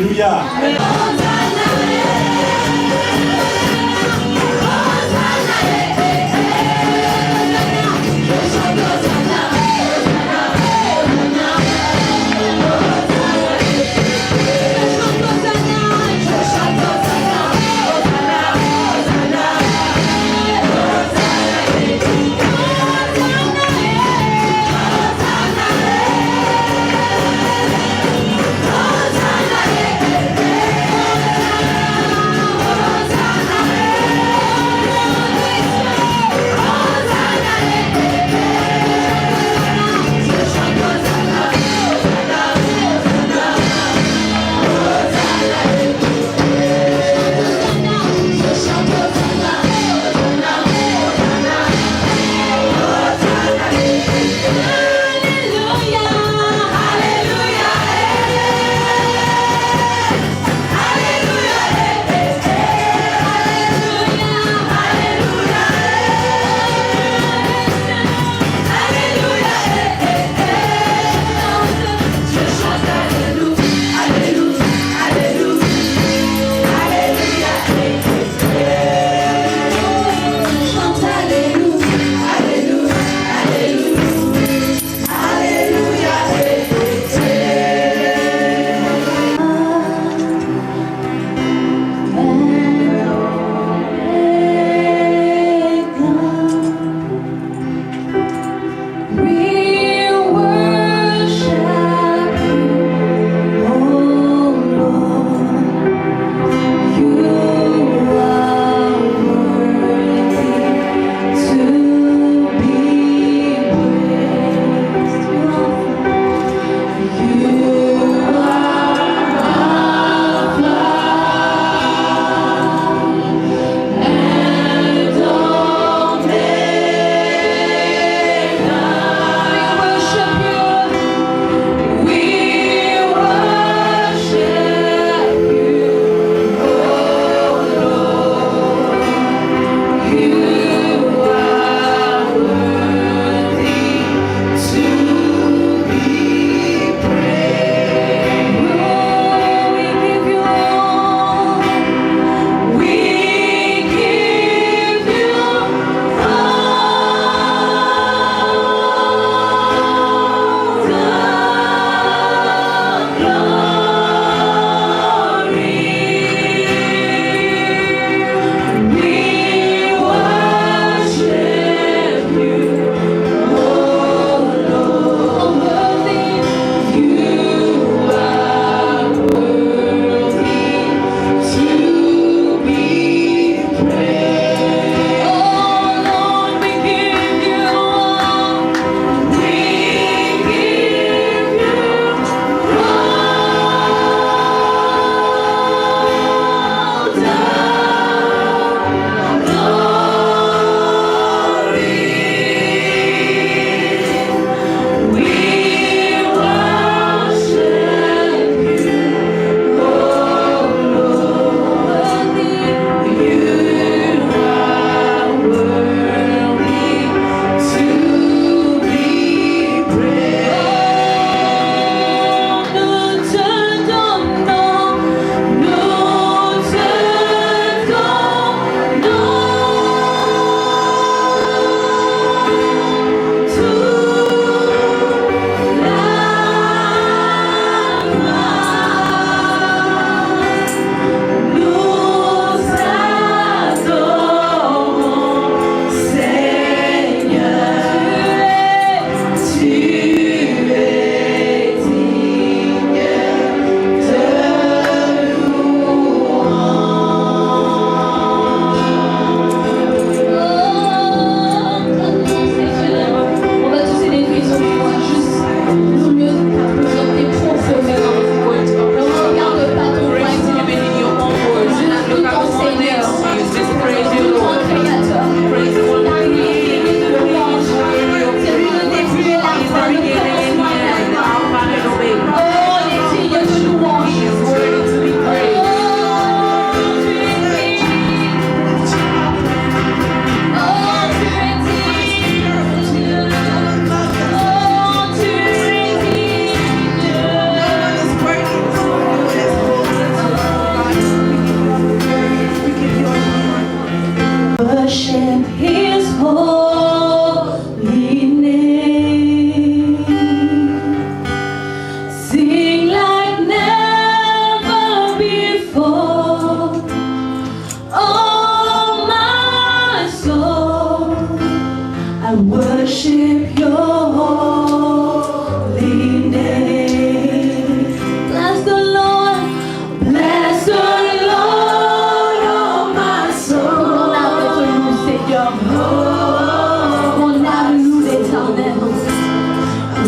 Alléluia.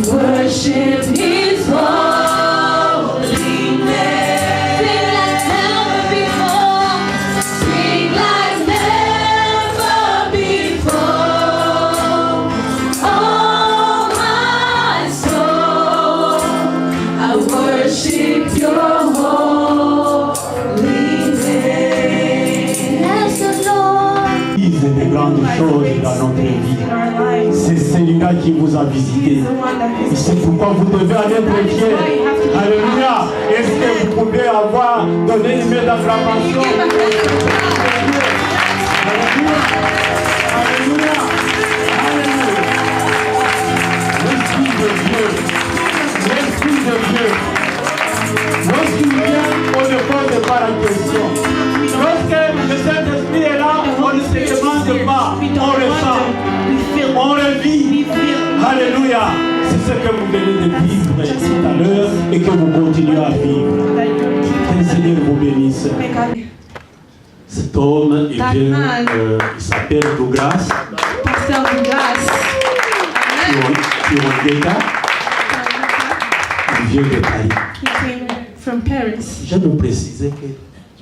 worship His holy name. Sing like never before. Oh, my soul, I worship Your holy name. Bless the Lord. Des grandes choses dans notre vie. C'est celui-là qui vous a visité. Et c'est pourquoi vous devez en être fiers. Alléluia. Est-ce que vous pouvez avoir donné une main d'acclamation? Alléluia. Alléluia. Alléluia. L'Esprit de Dieu. L'Esprit de Dieu. Lorsqu'il vient, on ne pose pas la question. Lorsque le Saint-Esprit est là, on ne se demande pas, on le sent, on le vit. Alléluia. C'est ce que vous venez de vivre tout à l'heure et que vous continuez à vivre. Que le Seigneur vous bénisse. Cet homme, il s'appelle Douglas. Pasteur Douglas. Il vient de Paris. He came from Paris. J'aime vous préciser que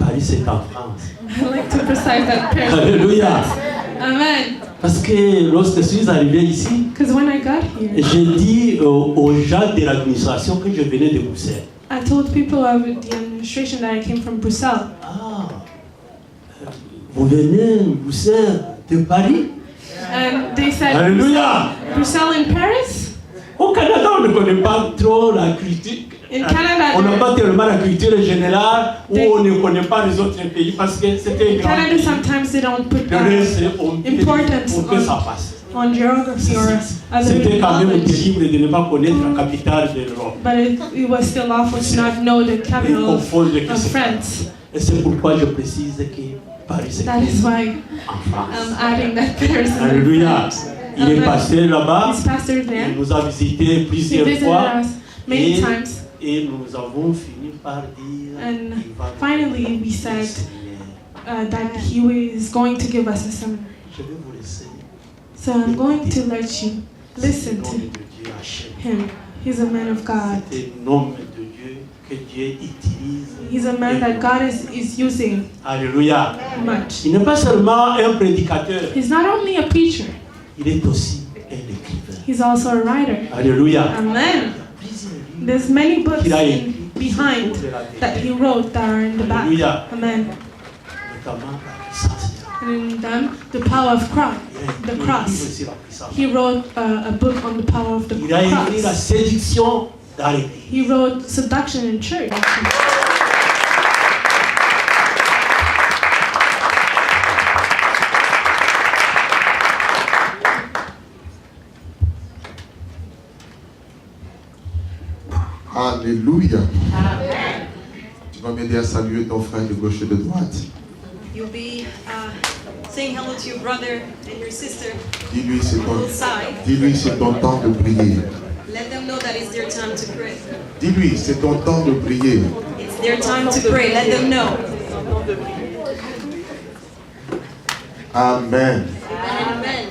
Paris c'est en France. I like to precise that Paris. Alléluia. Amen. Parce que lorsque je suis arrivé ici, Because when I got here, j'ai dit aux gens de l'administration que je venais de Bruxelles. I told people of the administration that I came from Brussels. Ah, vous venez de Bruxelles, de Paris? And they said, Alléluia. Brussels in Paris? Au Canada, on ne connaît pas trop la culture. In Canada, On n'a pas tellement la culture générale où on ne connaît pas les autres pays parce que c'était in grand. Canada sometimes they don't put Le reste, on peut importance pour que ça passe. on geography or other C'était quand même knowledge. terrible de ne pas connaître la capitale de l'Europe. But it was still awful to not know the capital of France. Et c'est pourquoi je précise que Paris c'est That is why en France. I'm adding that Paris is in Alléluia. France. Il est pasteur là-bas. He's pastor there. Il nous a visités He plusieurs visited fois. us many times. Et nous avons fini par dire And qu'il va nous finally we said that he was going to give us a seminar. Je vais vous laisser. So I'm going to let you listen C'est to un homme de Dieu Hachem. him. He's a man of God. C'est un homme de Dieu que Dieu utilise. He's a man that God is using Alléluia. much. Il n'est pas seulement un prédicateur, He's not only a preacher, il est aussi un écrivain. he's also a writer. Alléluia. Amen. There's many books behind that he wrote that are in the back. Alléluia. Amen. Notamment la puissance. And in them, the power of Christ, the cross. He wrote a book on the power of the Il a écrit la cross. séduction dans l'église. He wrote Seduction in Church. Alléluia. Tu vas m'aider à saluer ton frère de gauche et de droite. You'll be saying hello to your brother and your sister. Dis-lui Both sides. c'est ton temps de prier. Let them know that it's their time to pray. Dis-lui, c'est ton temps de prier. It's their time to pray. Let them know. Amen. Amen.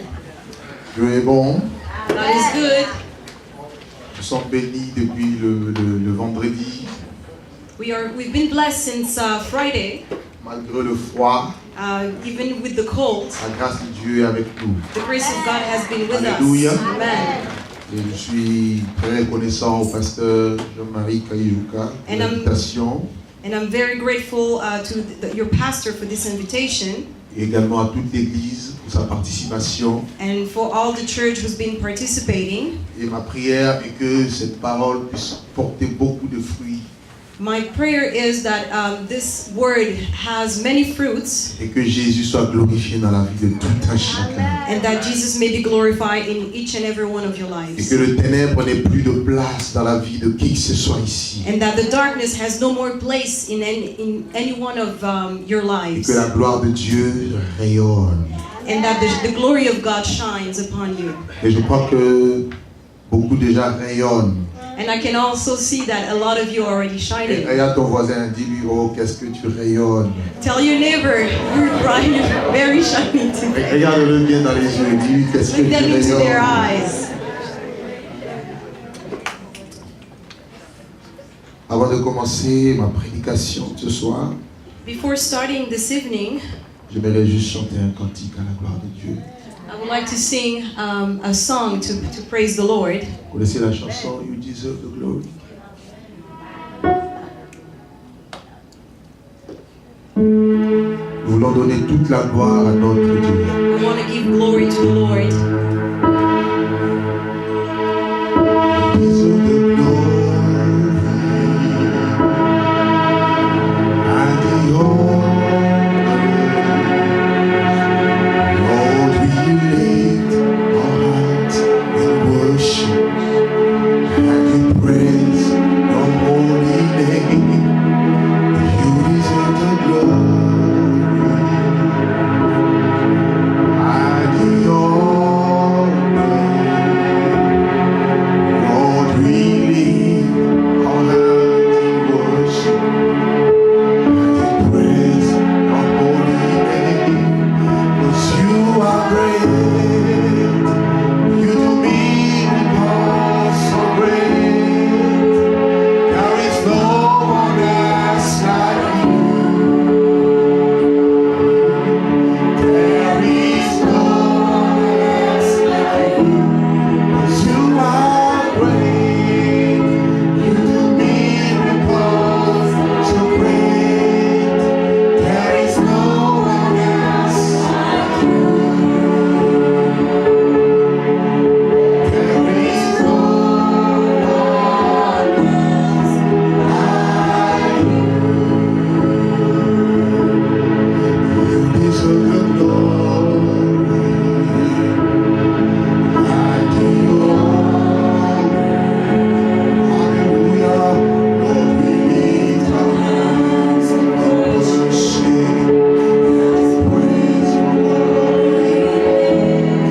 Dieu est bon. God is good. Nous sommes bénis depuis le vendredi. We've been blessed since Friday, Malgré le froid, even with the cold. la grâce de Dieu est avec nous. The grace of God has been with Alléluia. us. Amen. Et je suis très reconnaissant au pasteur Jean-Marie Kayouka pour And l'invitation And I'm very grateful to your pastor for this invitation. et également à toute l'église pour sa participation. And for all the church who's been participating. Et ma prière est que cette parole puisse porter beaucoup de fruits. My prayer is that this word has many fruits. Et que Jésus soit glorifié dans la vie de tout un chacun. And that Jesus may be glorified in each and every one of your Et lives. que le ténèbre n'ait plus de place dans la vie de qui que ce soit ici. And that the darkness has no more place in any one of your Et lives. que la gloire de Dieu rayonne. And that the glory of God shines upon you. Et je crois que beaucoup déjà rayonnent. And I can also see that a lot of you are already Et shining. regarde ton voisin, dis-lui, oh, qu'est-ce que tu rayonnes. Tell your neighbor, you're bright, very shiny today. Et regarde-le bien dans les yeux, dis-lui, qu'est-ce que Look tu them into their rayonnes. eyes. de commencer ma prédication ce soir, before starting this evening, j'aimerais juste chanter un cantique à la gloire de Dieu. I would like to sing a song to praise the Lord. Vous connaissez la chanson You Deserve the Glory? Nous voulons donner toute la gloire à notre Dieu. We want to give glory to the Lord. You deserve the glory and the honor. Lord, we lift our hands in worship and we praise your holy name. You deserve the glory and the honor. Lord, we lift our hands in worship and we praise your holy name. 'Cause you are great, you do miracles so great. There is no one else like you. There is no one else like you. 'Cause you are great, you do miracles so great. There is no one else like you. There is no one else like you. You deserve the glory and the honor. Hallelujah. Lord, we lift our hands in worship and praise your holy name.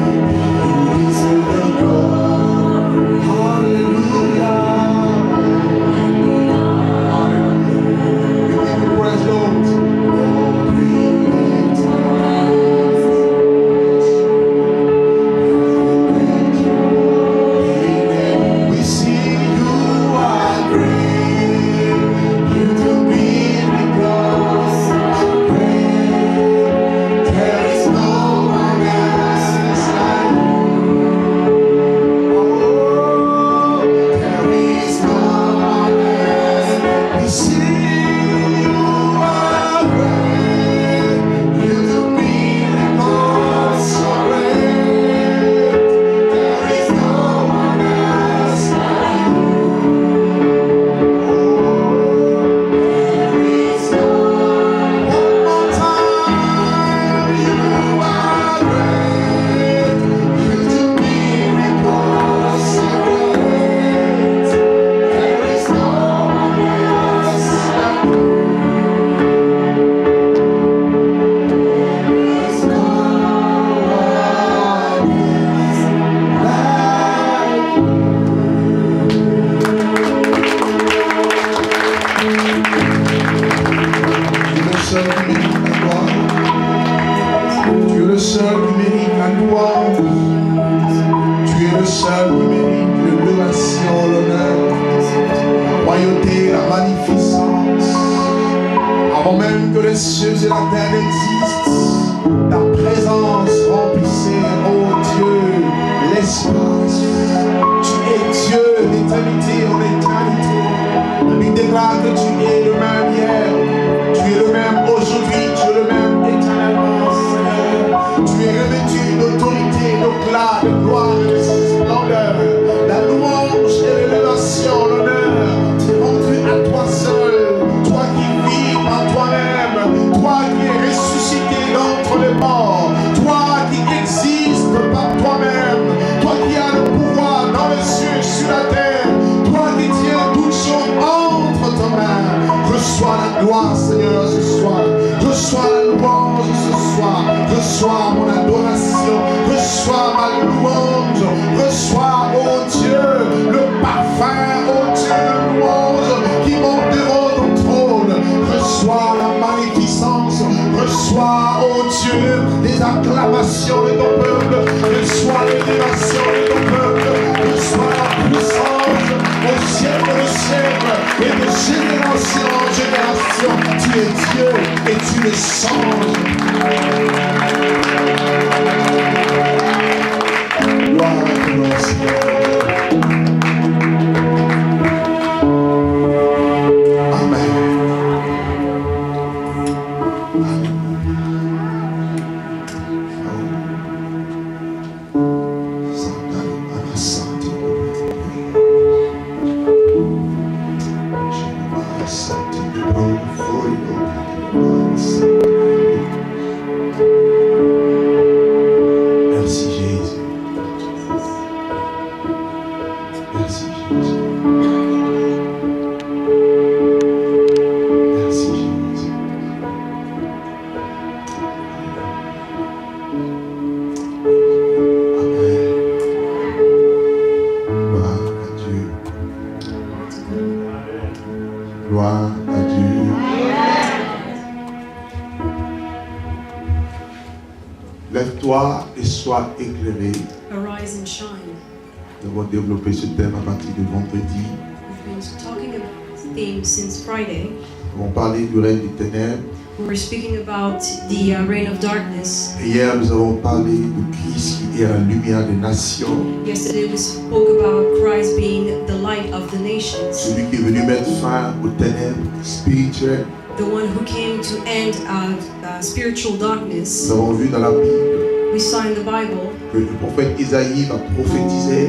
You deserve the glory. Hallelujah. We give you praise, Lord. Lord, we lift our hands in worship. We see you are great. You do miracles so great. There is no one else like you. Oh, there is no one else. We see you are great. You do miracles so great. There is no one else like you. There is no one more time. You are great. You do miracles so great. There is no one else like you. There is no one else like you. Tu es le seul qui mérite la gloire. Tu es le seul qui mérite la louange. Tu es le seul qui mérite l'adoration, l'honneur, la royauté, la magnificence. Avant même que les cieux et la terre n'existent, ta présence remplissait, oh Dieu, l'espace. Tu es Dieu d'éternité en éternité. La Bible déclare que tu es le même hier, tu es le même aujourd'hui, tu es le même éternellement, Seigneur. Tu es revêtu d'autorité, d'éclat, de gloire et de splendeur. La louange et l'élévation, l'honneur, t'est rendu à toi seul, toi qui vis par toi-même, toi qui es ressuscité d'entre les morts, toi qui existes par toi-même, toi qui as le pouvoir dans les cieux et sur la terre, toi qui tiens toutes choses entre tes mains. Reçois la gloire, Seigneur, ce soir. Reçois la louange ce soir. Reçois mon adoration. Reçois ma louange. Reçois, oh Dieu, le parfum, oh Dieu, de louange qui monte devant ton trône. Reçois la magnificence. Reçois, oh Dieu, les acclamations de ton peuple. Reçois l'élévation de ton peuple. Reçois la puissance au siècle des siècles. Et de génération en génération, tu es Dieu et tu ne changes. Gloire à ton Seigneur. Amen. Merci Jésus. Merci Jésus. Merci Jésus. Amen. Gloire à Dieu. Gloire à Dieu. Lève-toi et sois éclairé. Arise and shine. Nous avons développé ce thème à partir de vendredi. We've been talking about this theme since Friday. Nous avons parlé du règne des ténèbres. We were speaking about the reign of darkness. Et hier, nous avons parlé de Christ qui est la lumière des nations. Yesterday we spoke about Christ being the light of the nations. Celui qui est venu mettre fin aux ténèbres spirituelles. The one who came to end spiritual darkness. Nous avons vu dans la Bible We saw in the Bible que le prophète Isaïe va prophétiser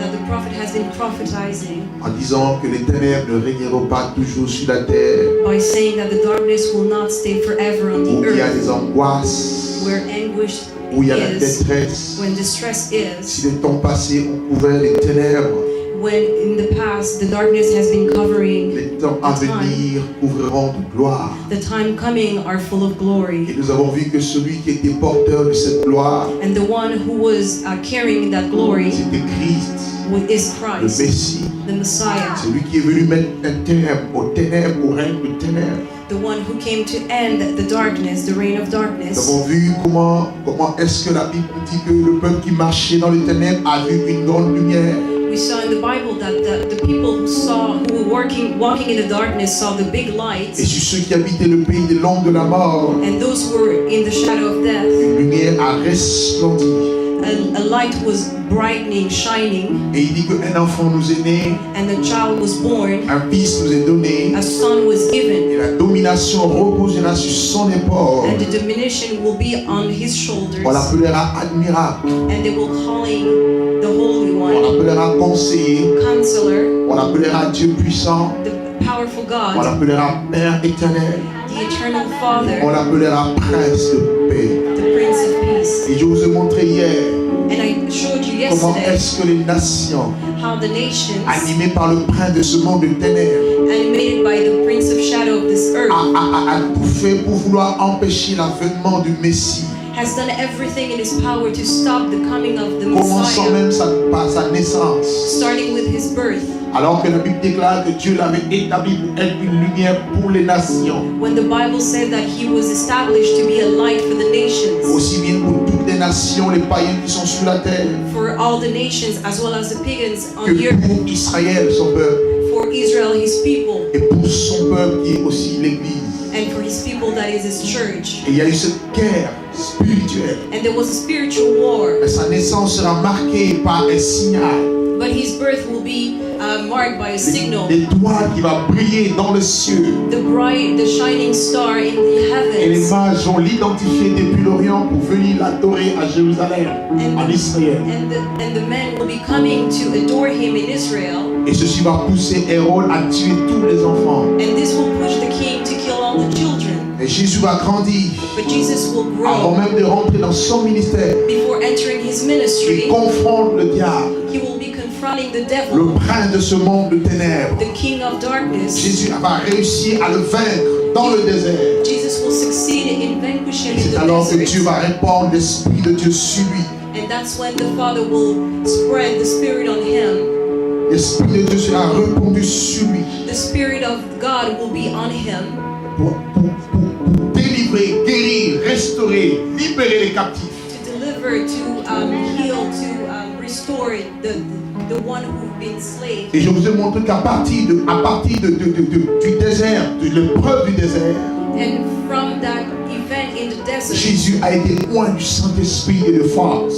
that the prophet has been prophetizing en disant que les ténèbres ne régneront pas toujours sur la terre, by saying that the darkness will not stay forever on où the il y a earth, des angoisses, where anguish où il y a la is, détresse. when distress is, Si les temps passés ont couvert les ténèbres, when in the past the darkness has been covering les temps à venir couvriront de gloire. the time coming are full of Et glory. nous avons vu que celui qui était porteur de cette gloire, And the one who was carrying that glory c'était Christ, is le Christ, Messie. the Messiah, Celui qui est venu mettre un terme aux ténèbres, au règne des ténèbres. the one who came to end the darkness, the reign of Nous darkness. avons vu comment est-ce que la Bible dit que le peuple qui marchait dans les ténèbres a vu une grande lumière. We saw in the Bible that the people who were walking in the darkness saw the big light, Et sur ceux qui habitaient le pays de l'ombre de la mort, and those who were in the shadow of death, une lumière a resplendi. a light was brightening, shining, Et il dit qu'un enfant nous est né, and a child was born, un fils nous est donné, a son was given, et la domination reposera sur son épaule. and the dominion will be on his shoulders, On l'appellera admirable, and they will call him the Holy on One, l'appellera conseiller, Counselor, on l'appellera Dieu puissant, the powerful on God, l'appellera Père éternel, the eternal on Father, l'appellera Prince de paix. the Prince of Peace. Et je vous ai montré hier And I showed you comment yesterday est-ce que les nations, how the nations, animées par le prince de ce monde de ténèbres, animated by the Prince of Shadow of this earth, a tout fait pour vouloir empêcher l'avènement du Messie, has done everything in his power to stop the coming of the commençant Messiah, même par sa naissance. starting with his birth. Alors que la Bible déclare que Dieu l'avait établi pour être une lumière pour les nations, When the Bible said that he was established to be a light for the nations, aussi bien pour toutes les nations, les païens qui sont sur la terre, for all the nations as well as the pagans on the que earth, pour Israël, son peuple, for Israel, his people, et pour son peuple qui est aussi l'Église. and for his people that is his church. Et il y a eu cette guerre spirituelle. And there was a spiritual war, Mais sa naissance sera marquée par un signal. but his birth will be marked by a signal. L'étoile qui va briller dans le ciel. The shining star in the Et les heavens. mages vont l'identifier depuis l'Orient pour venir l'adorer à Jérusalem, en Israël. And the men will be coming to adore him in Israel. Et ceci va pousser Hérode à tuer tous les enfants. And this will push the king to kill all the children. Et Jésus va grandir But Jesus will avant grow même de rentrer dans son ministère. before entering his Il ministry. confronte le diable, He will be confronting the le devil, prince de ce monde de ténèbres. the king of darkness. Jésus va réussir à le vaincre dans le désert. Jesus will succeed in vanquishing C'est in alors the que Dieu desert. va répandre l'Esprit de Dieu sur lui. And that's when the Father will spread the Spirit on him. L'Esprit de Dieu sera répandu sur lui The Spirit of God will be on him pour délivrer, guérir, restaurer, libérer les captifs. to deliver, to heal, to restore the the one who've been enslaved. Et je vous ai montré qu'à partir du désert, de l'épreuve du désert, And from that event in the desert, Jésus a été oint du Saint-Esprit et de force.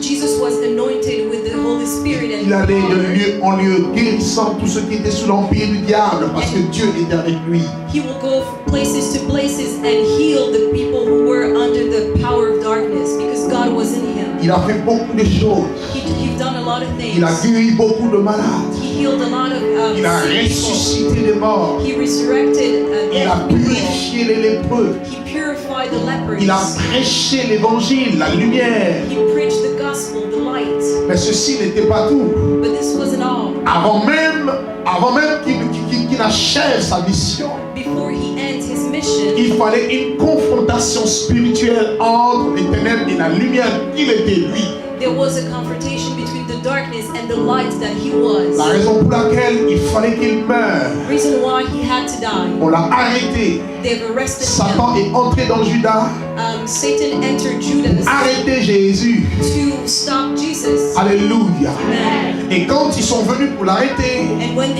Jesus was anointed with the Holy Spirit and Il allait de power. lieu en lieu, guérissant tous ceux qui étaient sous l'empire du diable, parce que Dieu était avec lui. He will go from places to places and heal the people who were under the power of darkness because God was in him. Il a fait beaucoup de choses. He's done a lot of things. Il a guéri beaucoup de malades. He healed a lot of Il a sick people. ressuscité les morts. He resurrected Il a dead people. purifié les lépreux. He purified the lepers. Il a prêché l'évangile, la lumière. He preached the gospel, the light. Mais ceci n'était pas tout. But this wasn't all. Avant même qu'il achève sa mission, Before he ends his mission, il fallait une confrontation spirituelle entre les ténèbres et la lumière qu'il était lui. there was a confrontation between the darkness and the light that he was. La raison pour laquelle il fallait qu'il meure. Reason why he had to die. On l'a arrêté. They've arrested Satan him. est entré dans Judas, Satan entered Judas arrêté Jésus. to stop Jesus. Alléluia. Amen. Et quand ils sont venus pour l'arrêter, And when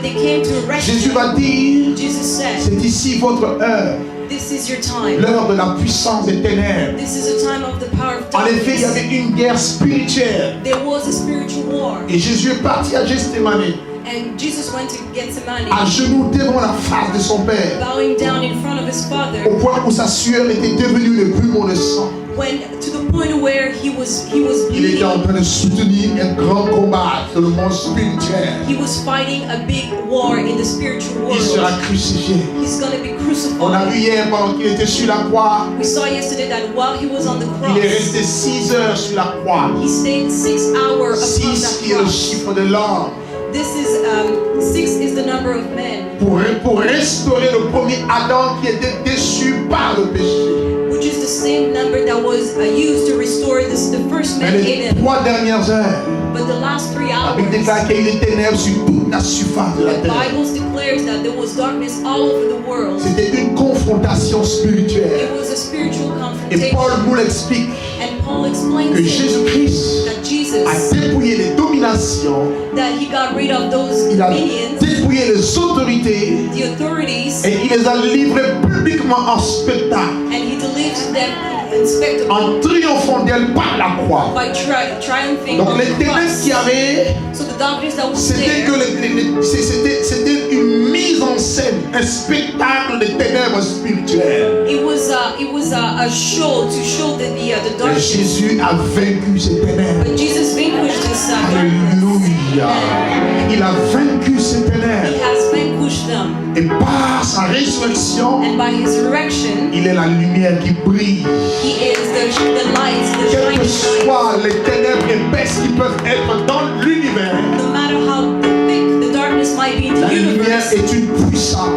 they came to arrest Jésus him, va dire, Jesus said, c'est ici votre heure, "This is your time. l'heure de la puissance des ténèbres. This is a time of the power of En effet, il y darkness." avait une guerre spirituelle. There was a spiritual war, Et Jésus est parti à Gethsémani, and Jesus went to Gethsemane, à genoux devant la face de son Père, bowing down in front of his Father, au point où sa sueur était devenue le plumeau de sang. when to the point where he was Il était en bleeding. train de soutenir un grand combat sur le monde spirituel. He was fighting a big war in the spiritual Il sera world. crucifié. He's going to be On a vu crucified. hier pendant qu'il était sur la croix, We saw yesterday that while he was on the il est cross, resté 6 heures sur la croix. he stayed 6 hours upon 6 that qui est le cross. chiffre de l'homme. This is 6 is the number of men, Pour restaurer le premier Adam qui était déçu par le péché. which is the same number that was used to restore the first Mais man les Adam. 3 dernières heures, But the last 3 la Bible hours, déclare qu'il y a eu des ténèbres sur toute la surface de la the terre. Bible declares that there was darkness all over the world. C'était une confrontation spirituelle. It was a spiritual Et Paul confrontation. nous l'explique And Paul explains que it, Jésus-Christ that a Jesus, dépouillé les dominations, that he got rid of those il a dominions, dépouillé les autorités the authorities, et il les a livrés publiquement en spectacle, and he delivered them in spectacle en triomphant d'elles par la croix. by triumphing Donc on les the ténèbres cross. qu'il y avait, So the darkness that was c'était que there, c'était une mise en scène, un spectacle de ténèbres spirituelles. it was a show to show the Et darkness. Jésus a vaincu ces ténèbres. But Jesus vanquished this darkness. Alléluia. Il a vaincu ces He ténèbres. has vanquished them. Et par sa résurrection, And by his resurrection, il est la lumière qui brille. he is the light, the Quelles que shining light. soient les ténèbres épaisses qui peuvent être dans l'univers, No matter how thick the darkness might be in la the lumière universe, est une the puissance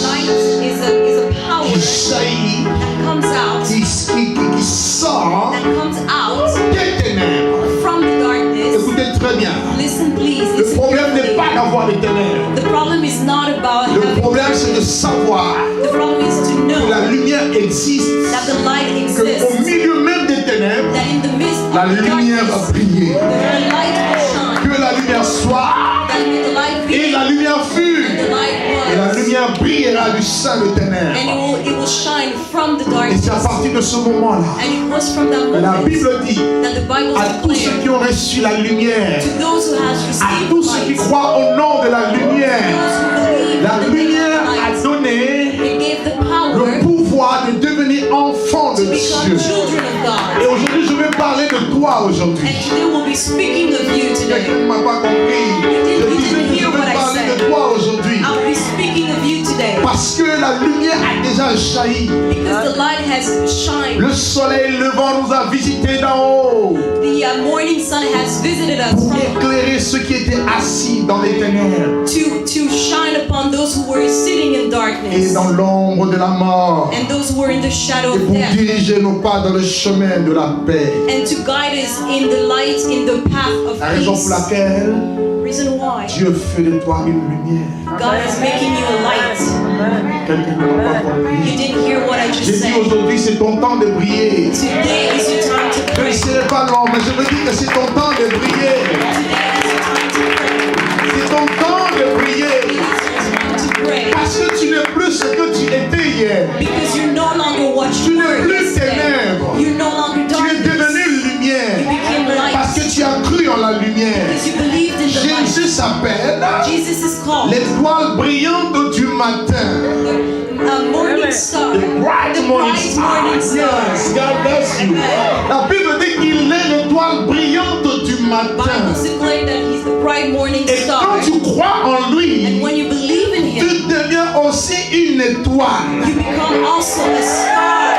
light is a power qui jaillit, that comes out, qui sort that comes out des ténèbres. from the darkness. Écoutez très bien. Listen, please. Le Listen problème n'est carefully. pas d'avoir des ténèbres. The problem is not about Le having problème, c'est de darkness. savoir The problem is to que la know lumière existe, that the light qu'au exists, milieu même des ténèbres, that in the midst la of the lumière va darkness, briller. the light will shine. Que la lumière soit That the light et be, la lumière fut. and the light Et la was. lumière brillera du sein de And ténèbres. it will shine from the Et c'est à darkness. partir de ce moment-là And it was from that que la moment Bible dit that the Bible à tous ceux declared qui ont reçu la lumière, to those who has à received tous ceux qui light, croient au nom de la lumière, those who believe la in the name lumière of a light, donné it gave the le power pouvoir de devenir enfant to de become Dieu. children of Et God. aujourd'hui, je vais parler de toi aujourd'hui. And today we'll be speaking of you Quelqu'un today. ne m'a pas compris. Je disais que je vais parler de toi aujourd'hui. I'll be speaking of you today Parce que la lumière a déjà jailli. because the light has shined. Le soleil levant nous a visités d'en haut The morning sun has visited us pour from éclairer ceux qui étaient assis dans les ténèbres to shine upon those who were sitting in et darkness dans l'ombre de la mort and those who were in the shadow et of pour death, diriger nos pas dans le chemin de la paix. and to guide us in the light, in the path of La raison pour peace. laquelle Reason why Dieu fait de toi une lumière. God is making you a light. Quelqu'un ne l'a pas compris. You didn't hear what I J'ai just dit said. aujourd'hui c'est ton temps de briller. Today is your time to Je ne pray. serai pas long, mais je veux dire que c'est ton temps de briller. Today is your time C'est ton temps de prier. It is your time to pray. Parce que tu n'es plus ce que tu étais hier. Because you're no longer what Tu you n'es were plus yesterday. ténèbres. You're no longer Tu es darkness. devenu lumière. You became light. Parce que tu as cru en la lumière. Because you believed in the light. Jésus s'appelle Jesus is called l'étoile brillante du matin. the morning star. The bright morning star. morning star. Yes, God bless you. La Bible dit qu'il est l'étoile brillante du matin. Bible declares that he's the bright morning Et star. quand tu crois en And lui, when you believe in him, tu deviens aussi une étoile. you become also a star.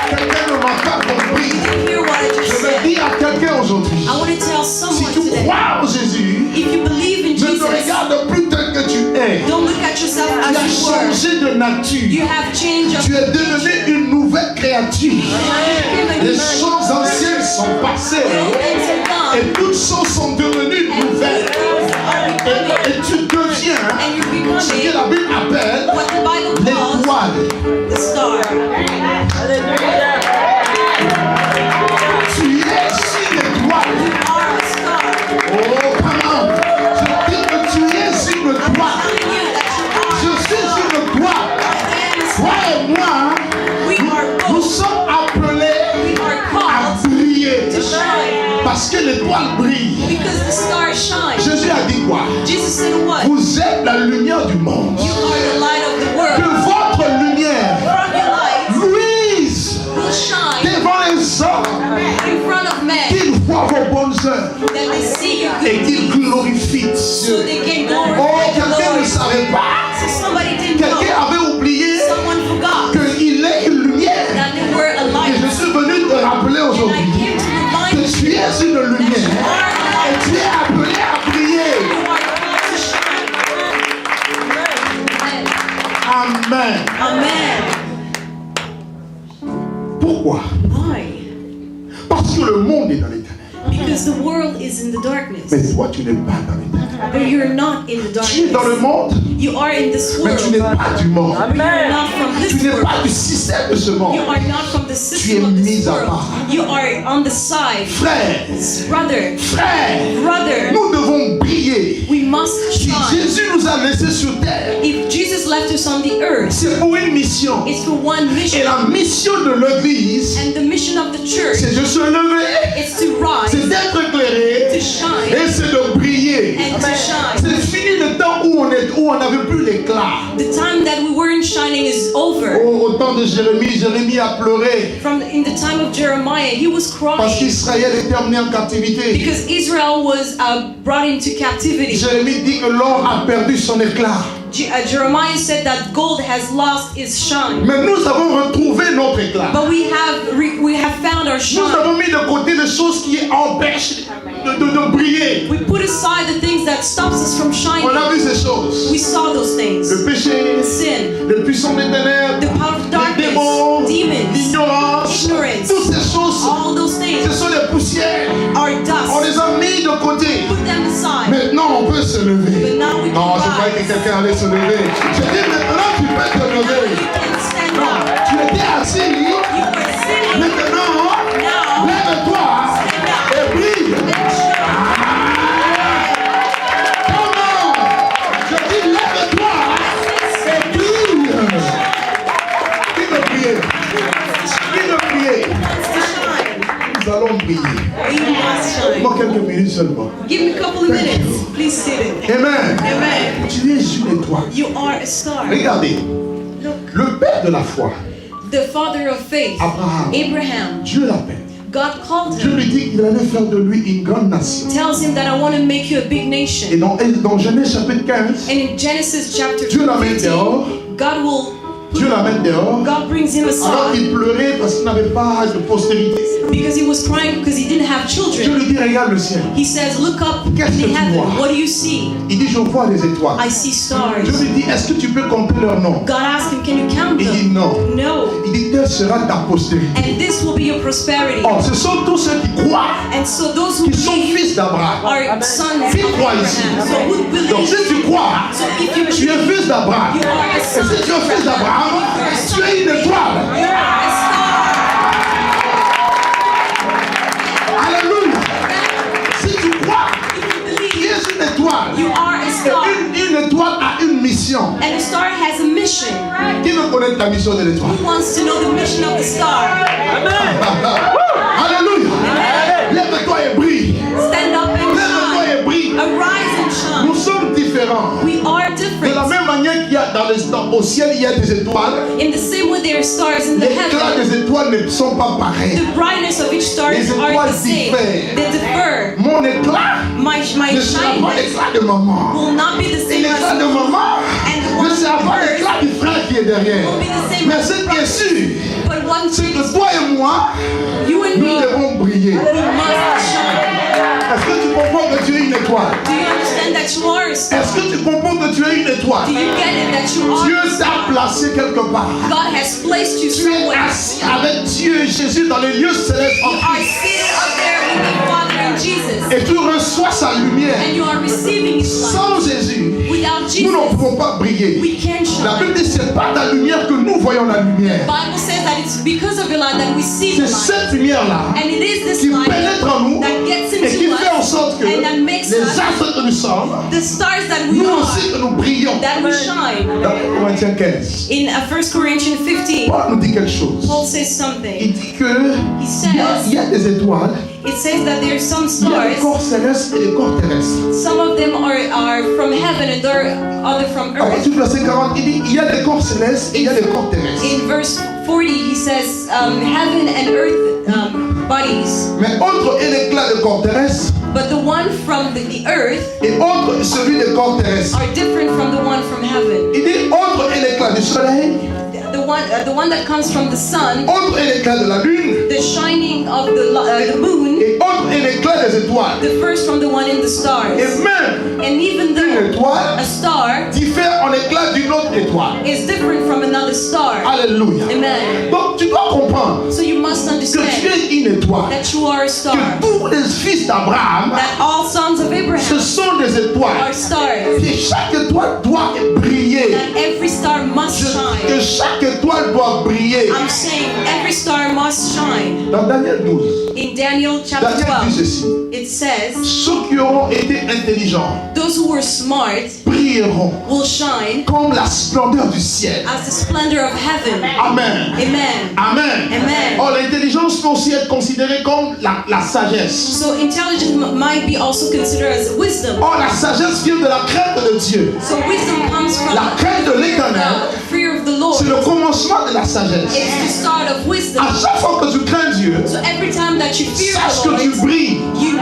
Quelqu'un ne m'a pas compris. You hear what I just Je vais said? dire à quelqu'un aujourd'hui, I want to tell si someone tu today, crois en Jésus, if you believe in ne te Jesus, regarde plus tel que tu es. don't look at yourself Tu as as you were. changé de You nature. have changed your Tu es devenu une nouvelle créature. become Les a choses anciennes sont passées things are done. et toutes choses sont devenues And nouvelles. Et tu deviens and you're ce que becoming la Bible appelle what the Bible calls l'étoile. the star. Tu es une étoile. You are a star. Oh, come on. Je dis que tu es une étoile. Telling you that Je you suis une étoile. are. Toi et moi, We are nous both. sommes appelés We are à called briller. to shine Parce que l'étoile brille. because the star shines. Jésus a dit quoi? Jesus said what? Vous êtes la lumière du monde. You are the light of the Que world. votre lumière From your light luise will shine devant les hommes, in front of men, qu'ils voient vos bonnes œuvres that they see your et good qu'ils deeds, glorifient so Dieu. they can Oh, glorify the quelqu'un ne Lord. savait pas. So somebody didn't Quelqu'un know. avait oublié Someone forgot qu'il est une lumière. that they were a Et light. je suis venu te rappeler And I aujourd'hui came to remind que you tu es une that you lumière. are the Et light. tu es appelé à briller. You are called to shine. Amen. Amen. Amen. Pourquoi? Why? Parce que le monde est dans les ténèbres. Because the world is in the darkness. Mais toi, tu n'es pas dans les ténèbres. But you're not in the Tu es dans le darkness. monde, You are in this mais tu n'es world. pas du monde. But you're not from Tu this n'es world. pas du système de ce monde. You are not from the system of mis this à world. part. You are on the side. Frère, Brother, frère, nous devons briller. we must Si shine. Jésus nous a laissés sur terre, If Jesus left us on the earth, c'est pour une mission. it's for one Et mission. la mission de l'église, And the mission of the church c'est de se lever, is to rise, c'est d'être éclairé to shine, et c'est de briller. and to shine. C'est fini le temps où on n'avait plus l'éclat. The time that we weren't shining is over. Au temps de Jérémie, Jérémie a pleuré In the time of Jeremiah, he was parce crying qu'Israël était emmené en captivité. because Israel was brought into captivity. Jérémie dit que l'or a perdu son éclat. Jeremiah said that gold has lost its shine. Mais nous avons retrouvé notre éclat. But we have found our Nous shine. avons mis de côté les choses qui empêchent de briller. We put aside the things that stops us from shining. On a vu ces choses. We saw those things. Le péché, Sin, le puissant des ténèbres, the power of les darkness, démons, demons, l'ignorance. ignorance. Toutes ces choses, all those things ce sont des poussières. are On dust. les a mis de côté. Put them aside. Maintenant, on peut se lever. But now we Non, can je croyais que rise. quelqu'un allait se lever. Je dis maintenant, tu peux te Now lever. you can stand Non, up. tu étais assis. You were sitting. Maintenant, Now lève-toi et brille. and shine. Comment? Je dis lève-toi et brille. Qui veut prier? Qui veut prier? To shine. Nous allons briller. We must shine. Moi, quelques minutes seulement. Give me a couple of minutes. Please sit it. Amen. Amen. Tu es une étoile. You are a star. Regardez, Look, le père de la foi, the father of faith, Abraham, Abraham, Dieu l'appelle. God called Dieu him, lui dit qu'il allait faire de lui une grande nation. tells him that I want to make you a big Et nation. dans Genèse chapitre 15, And in Genesis chapter Dieu l'amène 15, dehors. Dieu l'amène dehors. God brings him Alors aside il pleurait parce qu'il n'avait pas de postérité. because he was crying because he didn't have Dieu children. lui dit, regarde le ciel. He says, look up in Qu'est-ce que the tu heaven. vois? What do you see? Il dit, je vois les étoiles. I see stars. Dieu lui dit, est-ce que tu peux compter leur nom? God asked him, can you count Il dit them? non. No. Il dit, telle sera ta postérité. And this will be your prosperity. Or, ce sont tous ceux qui croient, And so those who qui sont believe fils d'Abraham. are sons of Qui croient ici? Abraham. So who Donc believes? si tu crois, So if you tu es believe, fils d'Abraham. you are a Et son si tu es of fils d'Abraham, tu es une étoile. You are a star. Alléluia. Si tu crois, If you tu believe, étoile. You are a star. Et une étoile a une mission. And a star has a mission. Qui veut connaître la mission de l'étoile? Who wants to know the mission of the star? Alléluia. Lève-toi et brille. Stand up and Lève-toi et shine. brille. Arise and Nous shine. sommes différents. We are De la different. même manière qu'il y a au ciel, il y a des étoiles. In the same way there are stars in the L'éclat heaven. des étoiles ne sont pas pareils. The brightness of each star Les aren't étoiles the same. diffèrent. They differ. Mon éclat My ne sera pas shyness l'éclat de maman. will not be the Et same l'éclat de as maman and the ne one sera pas of l'éclat hers du frère qui est derrière. will be the same Mais as ce qui est sûr, but one c'est thing que is toi et moi, you and nous me, devons briller. we must shine. Est-ce que tu comprends que tu es une étoile? Do you understand that you are a star? Est-ce que tu comprends que tu es une Do étoile? you get it that you are Dieu a t'a star? placé quelque part. God has placed you Tu es somewhere. assis avec Dieu et Jésus dans les lieux célestes en You are Christ. seated up there with the Father and Jesus, Et tu reçois sa lumière. and you are receiving His light. Sans Jésus, Without nous ne Jesus, pouvons pas briller. we can't La shine. Bible dit c'est par ta lumière que nous voyons la lumière. The Bible says that it's because of your light that we see the C'est light. cette lumière-là And it is this qui light pénètre en nous that gets et qui into fait en us sorte que and that makes les us astres que nous sommes, the stars that we nous are, aussi que nous brillons. that we shine. Dans Corinthiens 15, In 1 Corinthians 15, Paul nous dit quelque chose. Paul says Il something. dit que He il y a says, des étoiles, it says that there are some il y a des stars, corps célestes et des corps terrestres. some of them are from heaven and there are other from À earth. partir du verset 40, il dit il y a des corps célestes et il y a des corps terrestres. In verse 40, he says, heaven and earth bodies, Mais autre est l'éclat des corps terrestres but the one from the earth et autre est celui des corps terrestres. are different from the one from heaven. Il dit autre est l'éclat du soleil, The one that comes from the sun, autre est l'éclat de la lune the shining of the moon, et autre est l'éclat des étoiles. the first from the one in the stars. Et même And even une though étoile a star diffère en éclat d'une autre étoile. is different from another star. Alléluia. Amen. Donc tu dois comprendre So you must que tu understand es une étoile. that you are a star. Que tous les fils d'Abraham, That all sons of ce Abraham sont des are étoiles. stars. Et chaque étoile doit briller. That every star must Que shine. chaque étoile doit briller. I'm saying every star must shine. Dans Daniel 12, In Daniel chapter Daniel dit 12, ceci. it says, Ceux qui auront été intelligents those who were smart brilleront will shine comme la splendeur du ciel. as the splendor of heaven. Amen. Amen. Amen. Amen. Oh, l'intelligence peut aussi être considérée comme la sagesse. So intelligence might be also considered as wisdom. Oh, la sagesse vient de la crainte de Dieu. So wisdom comes from La crainte de l'Éternel, the fear of the Lord. c'est le commencement de la sagesse. It's the start of wisdom. À chaque fois que tu crains Dieu, So every time that you fear sache the que tu Lord, brilles. you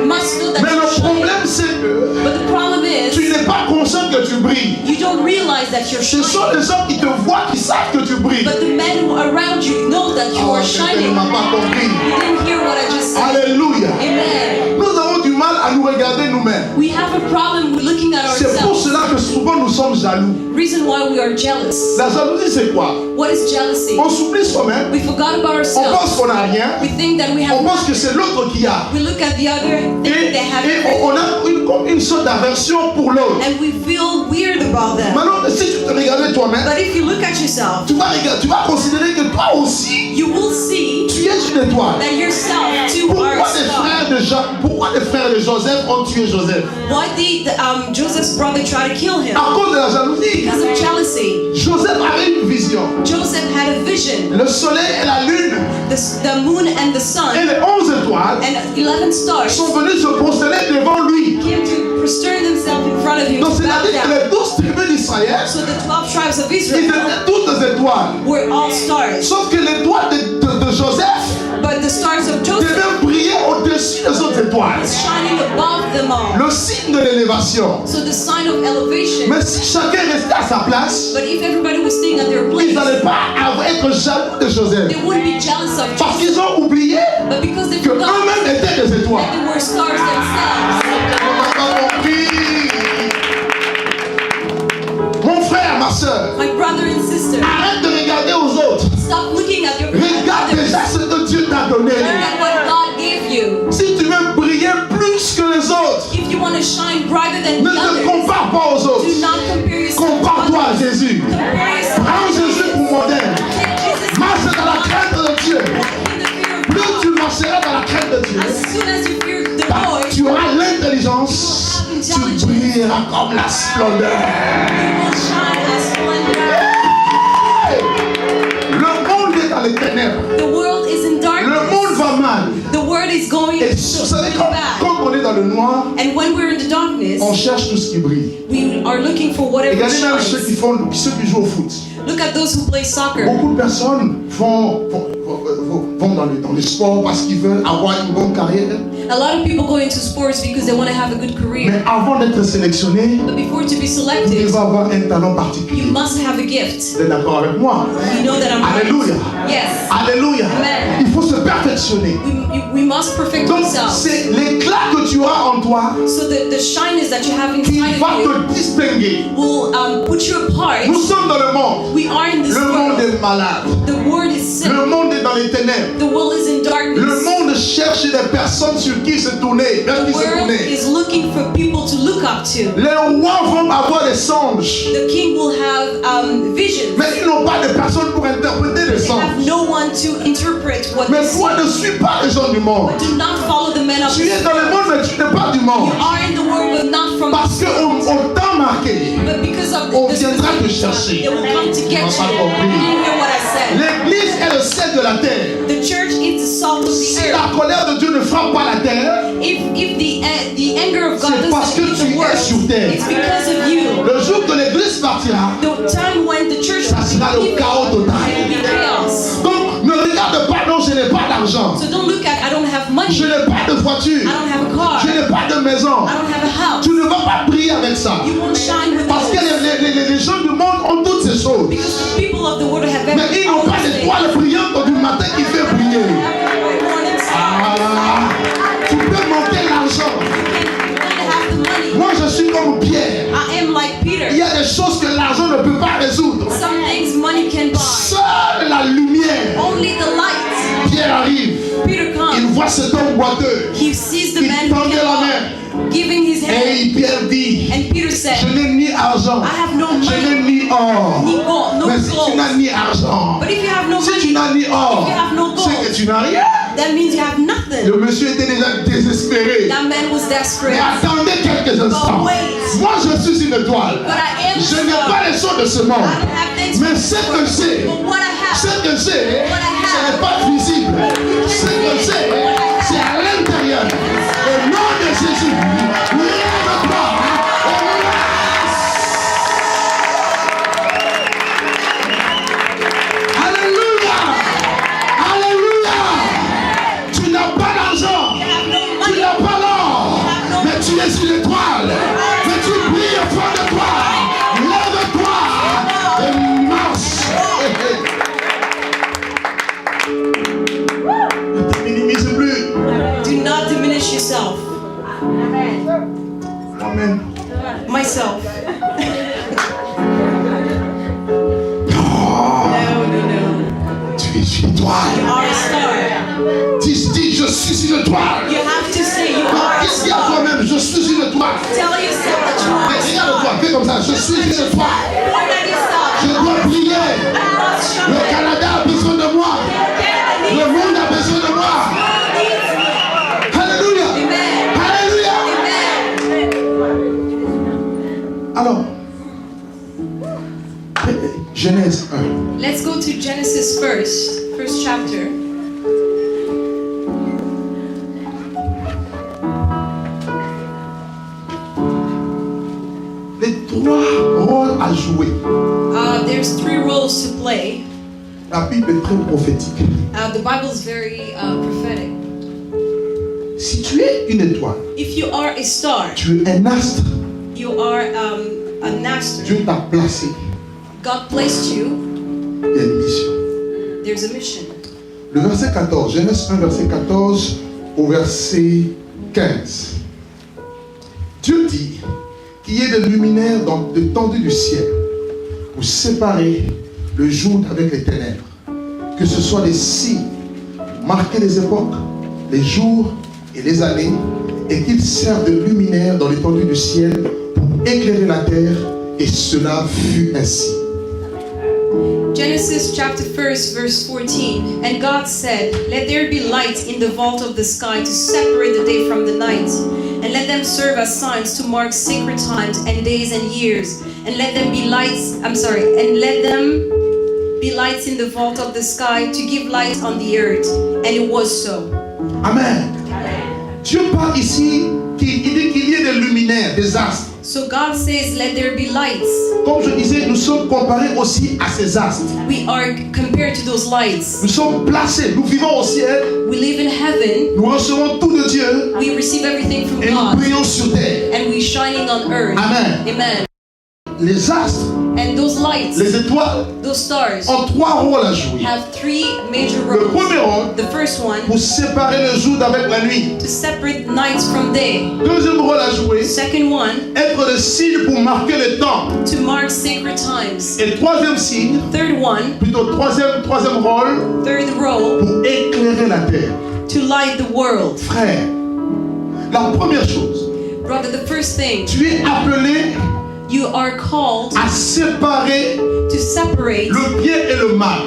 must know that Mais you le shine. problème, c'est que But the problem tu is, n'es pas conscient que tu brilles. you don't realize that you're Ce sont shining. les gens qui te voient qui savent que tu brilles. But the men who are around you know that you Oh, are quelqu'un ne shining. m'a pas compris. You didn't hear what I just said. Alléluia. Amen. Nous avons du mal à nous regarder nous-mêmes. We have a problem with looking at C'est pour ourselves. cela que souvent nous sommes jaloux. Reason why we are jealous. La jalousie, c'est quoi? What is jealousy? On s'oublie soi-même. We forgot about On pense ourselves. qu'on n'a rien. We think that we On have. pense que c'est l'autre qui a. We look at the other, Et, think they have et it, on a comme une sorte d'aversion pour l'autre. and we feel weird about them. Maintenant, si tu te regardes toi-même, But if you look at yourself, tu vas considérer que toi aussi, you will see tu es une étoile. that yourself too are a star. Pourquoi les frères de Joseph ont tué Joseph? Why did Joseph's brother try to kill him? À cause de la jalousie. Because of jealousy. Joseph avait une vision. Joseph had a vision. Le soleil et la lune The moon and the et sun les 11 étoiles and 11 stars sont venus se prosterner devant lui. came to prostern themselves in front of him Donc to bow c'est-à-dire que down. les 12 tribus d'Israël, So the 12 tribes of ils Israel étaient toutes des étoiles. were all stars. Sauf que l'étoile de Joseph But the stars of Joseph devait briller au-dessus des autres étoiles. was shining above them all. Le signe de l'élévation. So the sign of elevation. Mais si chacun restait à sa place, But if everybody was staying at their ils place, n'allaient pas être jaloux de Joseph. they wouldn't be jealous of Parce Joseph. qu'ils ont oublié But because they que forgot eux-mêmes étaient des étoiles. that they were stars themselves. On n'a pas compris. Mon frère, ma soeur, My brother and sister, arrête de regarder aux autres. stop looking at your Regarde others. déjà ce que Dieu t'a donné. Look at what God gave you. Si tu veux briller plus que les autres, If you want to shine brighter than ne the te others, compare pas aux autres. do not compare yourself to Compare-toi à others. Jésus. Compare yourself Prends to Jésus pour modèle. Take Jesus Marche dans la crainte de Dieu. in the fear of Plus God. tu marcheras dans la crainte de Dieu, As soon as you fear the Lord, tu auras l'intelligence, tu brillera comme la splendeur. You will shine as splendor. Le monde est dans les ténèbres. The world is in Le darkness. monde va mal. The world is going Et vous savez, really quand bad. on est dans le noir, And when we're in the darkness, on cherche tout ce qui brille. we are looking for whatever Regardez même ceux qui, shines. ceux qui jouent au foot. Look at those who play soccer. Beaucoup de personnes vont dans les sports parce qu'ils veulent avoir une bonne carrière. A lot of people go into sports because they want to have a good career. Mais avant d'être sélectionné, But before to be il selected, va avoir un talent you particulier. must have a gift. Vous êtes d'accord avec moi? You know that I'm Alléluia. right. Yes. Alléluia. Amen. Il faut se perfectionner. We must perfect Donc ourselves. c'est l'éclat que tu as en toi So the shyness that you have qui inside va of you te distinguer. will put you apart. Nous sommes dans le monde. We are in this Le monde world. est malade. The world is sick. Le monde est dans les ténèbres. The world is in Le darkness. monde cherche des personnes sur qui se tourner, vers The qui se world tourner. is looking for people to look up to. Les rois vont avoir des songes, The king will have visions. mais ils n'ont pas de personnes pour interpréter les They have songes. no one to interpret what Mais they see. toi ne suis pas les gens du monde. Do not follow the men of Tu the es dans le monde, mais tu n'es pas du You monde. are in the world, but not from Parce qu'on t'a marqué. But because of On the viendra te specific chercher. they will come to get On you. va You compris. didn't hear what I said. L'église est le sel de la terre. The church is the salt of Si the la earth. colère de Dieu ne frappe pas la terre, If the anger of God c'est parce doesn't que hit tu the es world, sur terre. it's because of you. le jour que l'église partira, The time when the church ça sera le chaos it will total. be chaos. Donc ne regarde pas, non, je n'ai pas d'argent. So don't look at I don't have money. Je n'ai pas de voiture. I don't have a car. Je n'ai pas de maison. I don't have a house. Tu ne vas pas briller avec ça. You won't shine with Parce que those. les gens du monde ont toutes ces choses. Because the people of the world have Mais ils n'ont pas everything. d'étoile brillante du matin qui fait briller. Morning star. Ah, tu peux monter l'argent. You can have the money. Moi, je suis comme Pierre. I am like Il Peter. y a des choses que l'argent ne peut pas résoudre. Some things money can buy. Seule la lumière. Only the light. Pierre arrive. Peter Il comes. voit cet homme boiteux. He sees the Il man tendait la who main. can giving his hand. Et Pierre dit, And Peter je said, n'ai ni argent, I have no je n'ai money. ni or. Ni gold, no Mais si tu gold. n'as ni argent, But if you have no si tu money, n'as ni or, if you have no c'est que gold, tu n'as rien. that means you have nothing. Le monsieur était déjà désespéré. That man was Mais desperate. attendez quelques instants. But wait. Moi, je suis une étoile. But I am Je the n'ai star. pas les choses de ce monde. I don't have things. Mais ce que j'ai, But what I have, ce que j'ai, What I ce have. n'est pas visible. Ce que j'ai, c'est à l'intérieur. Au nom de Jésus, lève-toi. Alléluia. Alléluia. Tu n'as pas d'argent. you have no Tu money. n'as pas l'or. Mais tu es une étoile. Mais tu brilles au fond de toi. Lève-toi et marche. Ne te minimise plus. Do not diminish yourself. Amen. Myself. No. Tu es une étoile. You are a star. Dis, je suis une étoile. You have to say you are a Qu'est-ce qu'il y a star. toi-même? Je suis une étoile. Tell yourself that you are Mais a regarde-toi, star. fais comme ça. Je suis une étoile. Point at yourself. Je dois briller. I must shine. Le Canada a besoin de moi. Canada Le needs monde a besoin de moi. me. Alléluia. Amen. Alléluia. Amen. Alors, Genèse 1. Let's go to Genesis first chapter. Les trois rôles à jouer. There's 3 roles to play. La Bible est très prophétique. The Bible is very prophetic. Si tu es une étoile, If you are a star, tu es un astre, you are a master. Dieu t'a placé. God placed you. Il y a une mission. There's a mission. Le verset 14, Genèse 1, verset 14 au verset 15. Dieu dit qu'il y ait des luminaires dans l'étendue du ciel pour séparer le jour d'avec les ténèbres. Que ce soit des signes pour marquer les époques, les jours et les années, et qu'ils servent de luminaires dans l'étendue du ciel pour éclairer la terre, et cela fut ainsi. Genesis chapter 1 verse 14. And God said, let there be light in the vault of the sky to separate the day from the night, and let them serve as signs to mark sacred times and days and years, and let them be lights, and let them be lights in the vault of the sky to give light on the earth. And it was so. Amen. Dieu parle ici, il dit qu'il y ait des luminaires, des astres. So God says, let there be lights. Comme je disais, nous sommes comparés aussi à ces astres. We are compared to those lights. Nous sommes placés, nous vivons au ciel, We live in heaven. nous recevons tout de Dieu We receive everything from et nous God. brillons sur terre. And we're shining on earth. Amen. Amen. Les astres, And those lights, les étoiles those stars, ont trois rôles à jouer. have three major Le roles. premier rôle, The first one, pour séparer le jour d'avec la nuit. to separate nights from day. Deuxième rôle à jouer, Second one, être le signe pour marquer le temps. to mark sacred times. Et troisième signe, Third one, plutôt troisième rôle, third role, pour éclairer la terre. to light the world. Frère, la première chose, Brother, the first thing, tu es appelé you are called à séparer to separate le bien et le mal.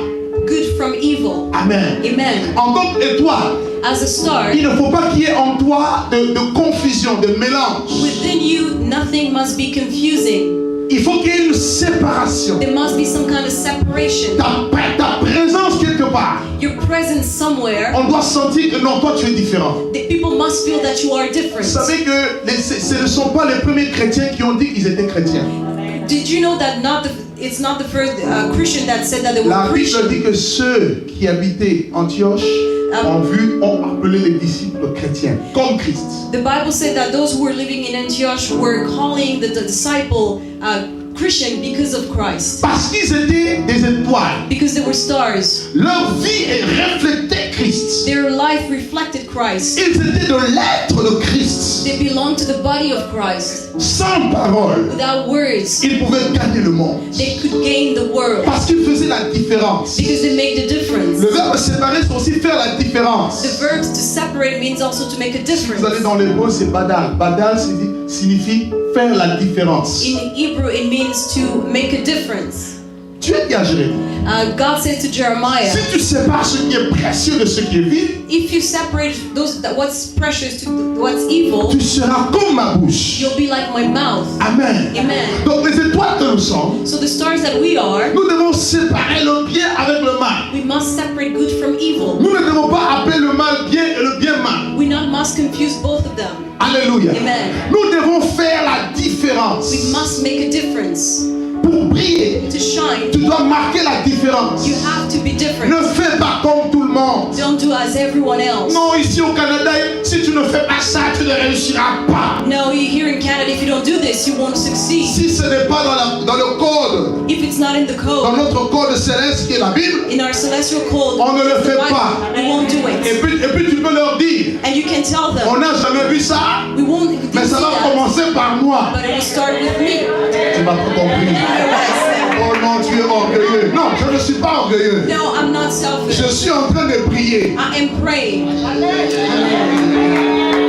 good from evil. Amen. Amen. En tant qu'étoile, As a star, il ne faut pas qu'il y ait en toi de confusion, de mélange. within you, nothing must be confusing. Il faut qu'il y ait une séparation. There must be some kind of separation. Ta présence quelque part, Your presence somewhere, on doit sentir que non, toi tu es différent. the people must feel that you are Vous different. savez que ce ne sont pas les premiers chrétiens qui ont dit qu'ils étaient chrétiens. Did you know that it's not the first Christian that said that they were La Bible Christian? dit que ceux qui habitaient Antioche ont appelé les disciples chrétiens, comme Christ. The Bible said that those who were living in Antioch were calling the disciple Christian because of Christ. Parce qu'ils étaient des étoiles. Because they were stars. Leur vie reflétait Christ. Their life reflected Christ. Ils étaient de l'être de Christ. They belonged to the body of Christ. Sans parole, Without words, ils pouvaient gagner le monde. they could gain the world. Parce qu'ils faisaient la différence. Because they made the difference. Le verbe séparer, c'est aussi faire la différence. The verb to separate means also to make a difference. Vous allez dans l'hébreu, c'est badal. Badal signifie faire la différence. In Hebrew, it means to make a difference. Tu es dit à Jérémie, God says to Jeremiah, si tu sépares ce qui est précieux de ce qui est vil, if you separate what's precious to what's evil, tu seras comme ma bouche. you'll be like my mouth. Amen. Amen. Donc les étoiles que nous sommes, So the stars that we are, nous devons séparer le bien avec le mal. we must separate good from evil. Nous ne devons pas appeler le mal bien et le bien mal. We not must confuse both of them. Alléluia. Amen. Nous devons faire la différence. We must make a difference. Pour briller, To shine, tu dois marquer la différence. you have to be different. Ne fais pas comme tout le monde. Don't do as everyone else. Non, ici au Canada, si tu ne fais pas ça, tu ne réussiras pas. No, here in Canada, if you don't do this, you won't succeed. Si ce n'est pas dans le code, If it's not in the dans code, notre code céleste qui est la Bible, in our celestial code, on ne le the fait Bible, pas. we won't do it. Et puis tu peux leur dire, And you can tell them, on n'a jamais vu ça, we won't do mais ça va that, commencer par moi. but it will start with me. Tu m'as pas compris. Oh non, tu es orgueilleux. Non, je ne suis pas orgueilleux. No, I'm not selfish. Je suis en train de prier. I am praying.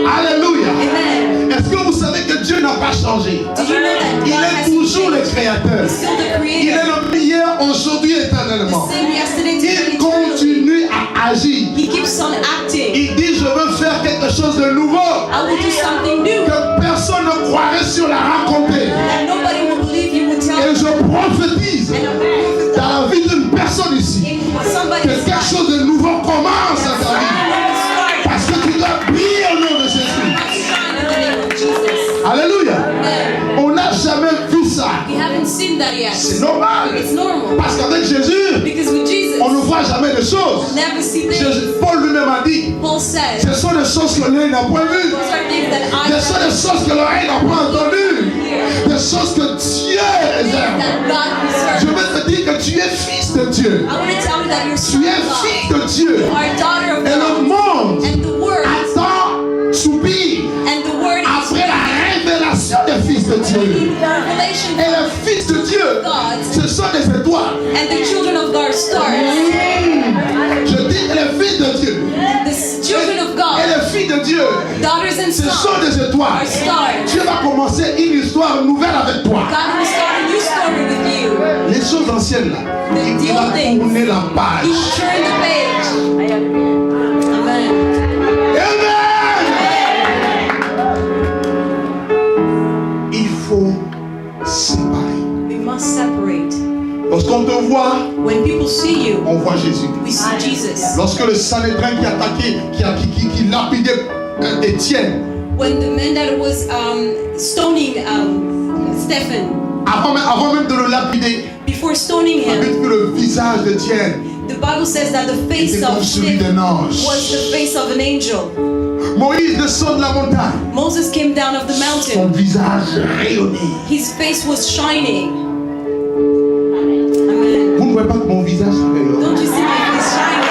Alléluia. Amen. Est-ce que vous savez que Dieu n'a pas changé? Did you know that Il God est has toujours le changed? créateur. He's still the Il creator. est le meilleur aujourd'hui The éternellement. same yesterday, today, Il and eternally. continue à agir. He keeps on acting. Il dit, je veux faire quelque chose de nouveau. I will do something new Que personne ne croirait sur la raconter. that nobody will believe you will tell Et them. je prophétise And I'm dans la vie d'une personne ici in que somebody's quelque life. chose de nouveau commence à ta vie. Start. Parce que tu dois briller au nom de Jésus. Shine in the name of Jesus. Alléluia. Amen. On n'a jamais vu ça. We haven't seen that yet. C'est normal. It's normal. Parce qu'avec Jésus, Because with Jesus, on ne voit jamais de choses. never see things. Paul lui-même a dit, Paul said, ce sont des choses que l'œil n'a point vues. those are things that I Ce sont des choses que l'oreille n'a pas entendues. Des choses que Dieu réserve. that God Je reserved. veux te dire que tu es fils de Dieu. I want to tell you that you're son Tu es of God. fille de Dieu. You are a daughter of Et le God. monde And the word attend subir and the word is après la révélation des fils de Dieu. the revelation Et of les fils de Dieu, God ce sont des étoiles. and the children of God stars. Je dis les filles de Dieu. The children of Et God, les filles de Dieu, daughters and ce sont sons, des are étoiles. stars. Dieu va commencer une histoire nouvelle avec toi. God will start a new story with you. Les choses anciennes là, The il va old things. tourner la He page. will turn the page. Amen. Amen. séparer. We must separate. Lorsqu'on te voit, When people see you, on voit Jésus. we see Jesus. Lorsque le Sanhédrin qui attaquait, qui lapidait Étienne, When the man that was stoning Stephen, avant même de le lapider, before stoning on a vu him, que le visage d'Étienne the Bible says that the face était comme of celui Stephen d'un ange. was the face of an angel. Moïse descend de la montagne. Moses came down of the Son mountain. visage rayonnait. His face was shining. Amen. Vous ne voyez pas que mon visage rayonne? Don't you see my face shining?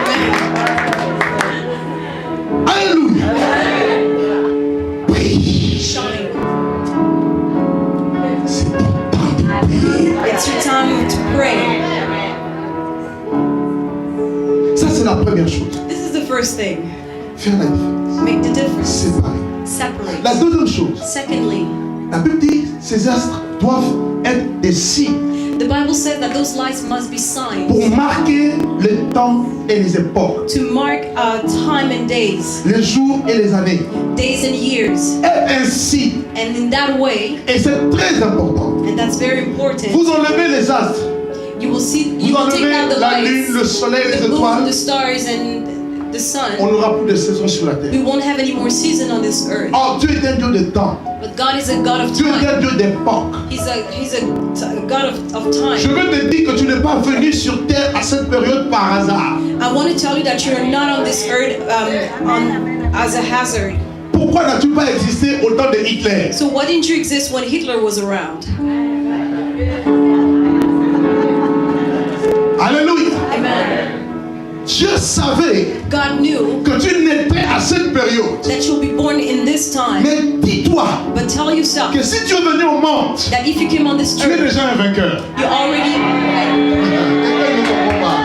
Amen. Alléluia. Oui. Shine. C'est ton temps de prier. It's your time to pray. Ça, c'est la première chose. This is the first thing. Faire la différence. Make the difference. Séparer. Separate. La deuxième chose, Secondly, la Bible dit ces astres doivent être des signes the Bible says that those lights must be signs pour marquer les temps et les époques, to mark time and days, les jours et les années. days and years. Et ainsi, And in that way, et c'est très important, and that's very important, vous enlevez les astres, you will see, vous you will take enlevez out the la lune, lights, le soleil, les the moon, étoiles, the stars, and the on sun. n'aura plus de saison sur la terre. We won't have any more season on this earth. Oh, Dieu est un Dieu de temps. But God is a God of Dieu est time. un Dieu d'époque. He's a God of time. Je veux te dire que tu n'es pas venu sur terre à cette période par hasard. I want to tell you that you're not on this earth as a hazard. Pourquoi n'as-tu pas existé au temps de Hitler? So why didn't you exist when Hitler was around? Alléluia. Amen. Dieu savait God knew que tu naîtrais à cette période. that you'll be born in this time. Mais dis-toi But tell yourself que si tu es venu au monde, that if you came on this tu es earth, déjà un vainqueur. you already. Quelqu'un ne comprend pas.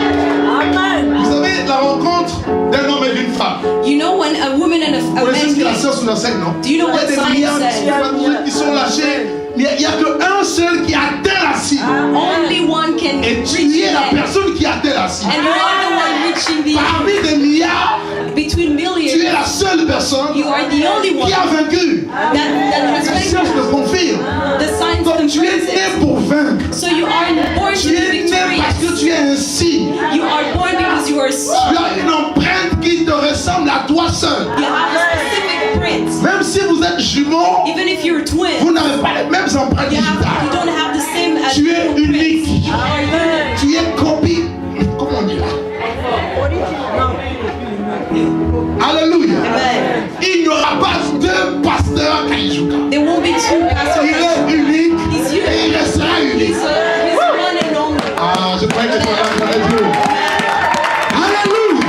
Vous savez, la rencontre d'un homme et d'une femme. You know when a woman and a Vous man connaissez ce que la meet, science nous enseigne, non? Do you know Il y a what des science milliards says? de qui sont lâchés. Mais il n'y a qu'un seul qui atteint la cible. only one can Et reach tu es la the end. personne qui atteint la cible. And you are the one reaching the end. Parmi des milliards, Between tu es millions, la seule personne you are the only one qui a vaincu. that has La science le been. confirme. The science Donc tu es confirms né it. pour vaincre. So you are born to Tu be es né parce que victorious. tu es un signe. You are born because you are Tu as une empreinte qui te ressemble à toi seul. You have a specific print. Même si vous êtes jumeaux, Even if you're twin, vous n'avez pas les mêmes empreintes you digitales. don't have the same as Tu es unique. You are unique. Tu es copie. Comment on dit là? Alléluia. Amen. Il n'y aura pas deux pasteurs Kaïjouka. There won't be two pastors. Il est unique He's et il unique. restera unique. He's one and only. Ah, je croyais que tu allais Dieu. Alléluia.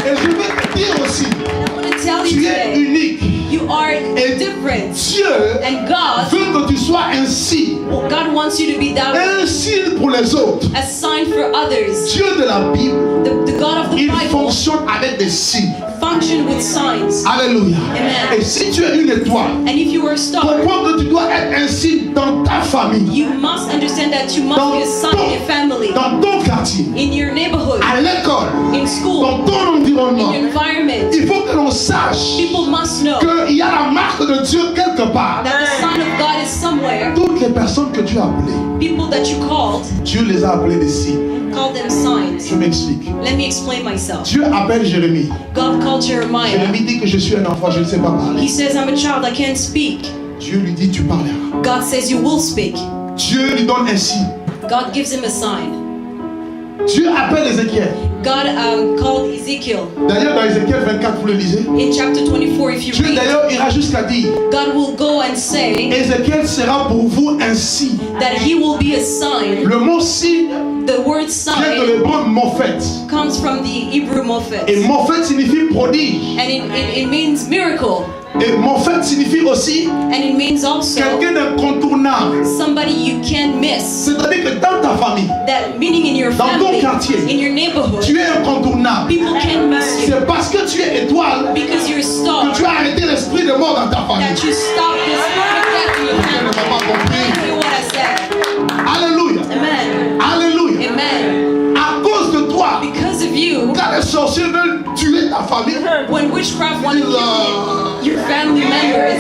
Et je veux te dire aussi, I want to tell you tu es today, unique. you are Et different. Dieu And God, veut que tu sois un signe. God wants you to be that Un signe pour les autres. a sign for others. Dieu de la Bible, The God of the il Bible fonctionne avec des signes. function with signs. Alléluia. Amen. Et si tu es une étoile, And if you are a star, comprends que tu dois être un signe dans ta famille, you must understand that you must be a sign in your family, dans ton quartier, in your neighborhood, à l'école, in school, dans ton in environnement. your environment. Il faut que l'on sache People must know qu'il y a la marque de Dieu quelque part. that the sign of God is somewhere. Toutes les personnes que Dieu a appelées, People that you called, Dieu les a appelées des signes. call them signs. Je m'explique. Let me explain myself. Dieu appelle Jérémie. God called Jeremiah. Jérémie dit que je suis un enfant, je ne sais pas He parler. says, I'm a child, I can't speak. Dieu lui dit, tu parleras. God says, you will speak. Dieu lui donne un signe. God gives him a sign. Dieu appelle Ézéchiel. God called Ezekiel. D'ailleurs, dans Ézéchiel 24, vous le lisez. In chapter 24, if you Dieu read, d'ailleurs ira jusqu'à dire, God will go and say Ézéchiel sera pour vous un signe. that he will be a sign. Le mot signe The word vient de sign l'hébreu mophet. comes from the Hebrew mophet. Et mophet signifie prodige. And it means miracle. Et mophet signifie aussi And it means also quelqu'un d'incontournable. somebody you can't miss. C'est-à-dire que dans ta famille, That meaning in your dans ton family, quartier, in your neighborhood, tu es incontournable. people can't miss you C'est parce que tu es étoile because you're a star que tu as arrêté l'esprit de mort dans ta famille. that you stop this perfect death in your Tu ne family. m'as pas compris. Hear what I said. Alléluia. Amen. Alléluia. Amen. À cause de toi, Because of you, quand les sorciers veulent tuer ta famille, when witchcraft want to kill your family members,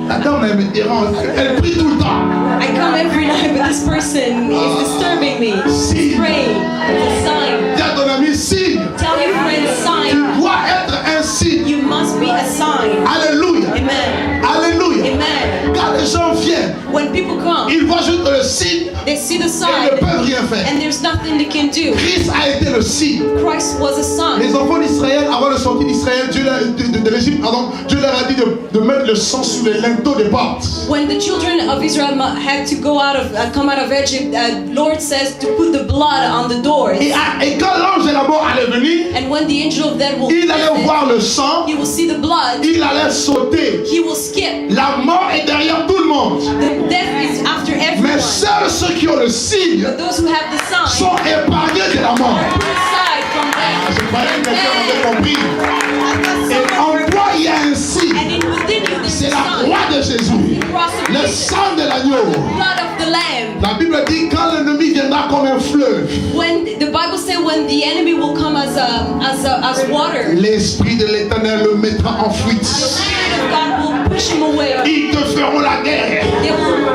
La dame, elle me dérange. Elle prie tout le temps. I come every night, but this person is disturbing me. Signe. Praying. It's a sign. Dis à ton ami, signe. Tell your friend, Tu sign. dois être un signe. You must be a sign. Alléluia. Amen. Alléluia. Amen. Quand les gens viennent, When people come, ils voient juste le signe they see the et ils ne sign, peuvent rien faire. and there's nothing they can do. Christ a été le signe. Christ was a sign. Les enfants d'Israël, avant de sortir d'Israël, de l'Égypte, pardon, Dieu leur a dit de mettre le sang sur les linteaux des portes. When the children of Israel had to go out of, come out of Egypt, Lord says to put the blood on the doors. Et quand l'ange de la mort allait venir, And when the angel of death will il allait visit, voir le sang, he will see the blood, il allait sauter. he will skip. La mort est derrière tout le monde. The death is after Mais everyone. seuls ceux qui ont le signe But those who have the sign sont épargnés de la mort. are put aside from Je death. croyais que quelqu'un avait compris. Et en toi, il y a un signe. And within you there's C'est a la sign. croix de Jésus. Le sang de l'agneau. Blood of the Lamb. La Bible dit quand l'ennemi viendra comme un fleuve, When the Bible says when the enemy will come as water, l'Esprit de l'Éternel le mettra en the fuite. Spirit of God will push him away. Ils te feront la guerre.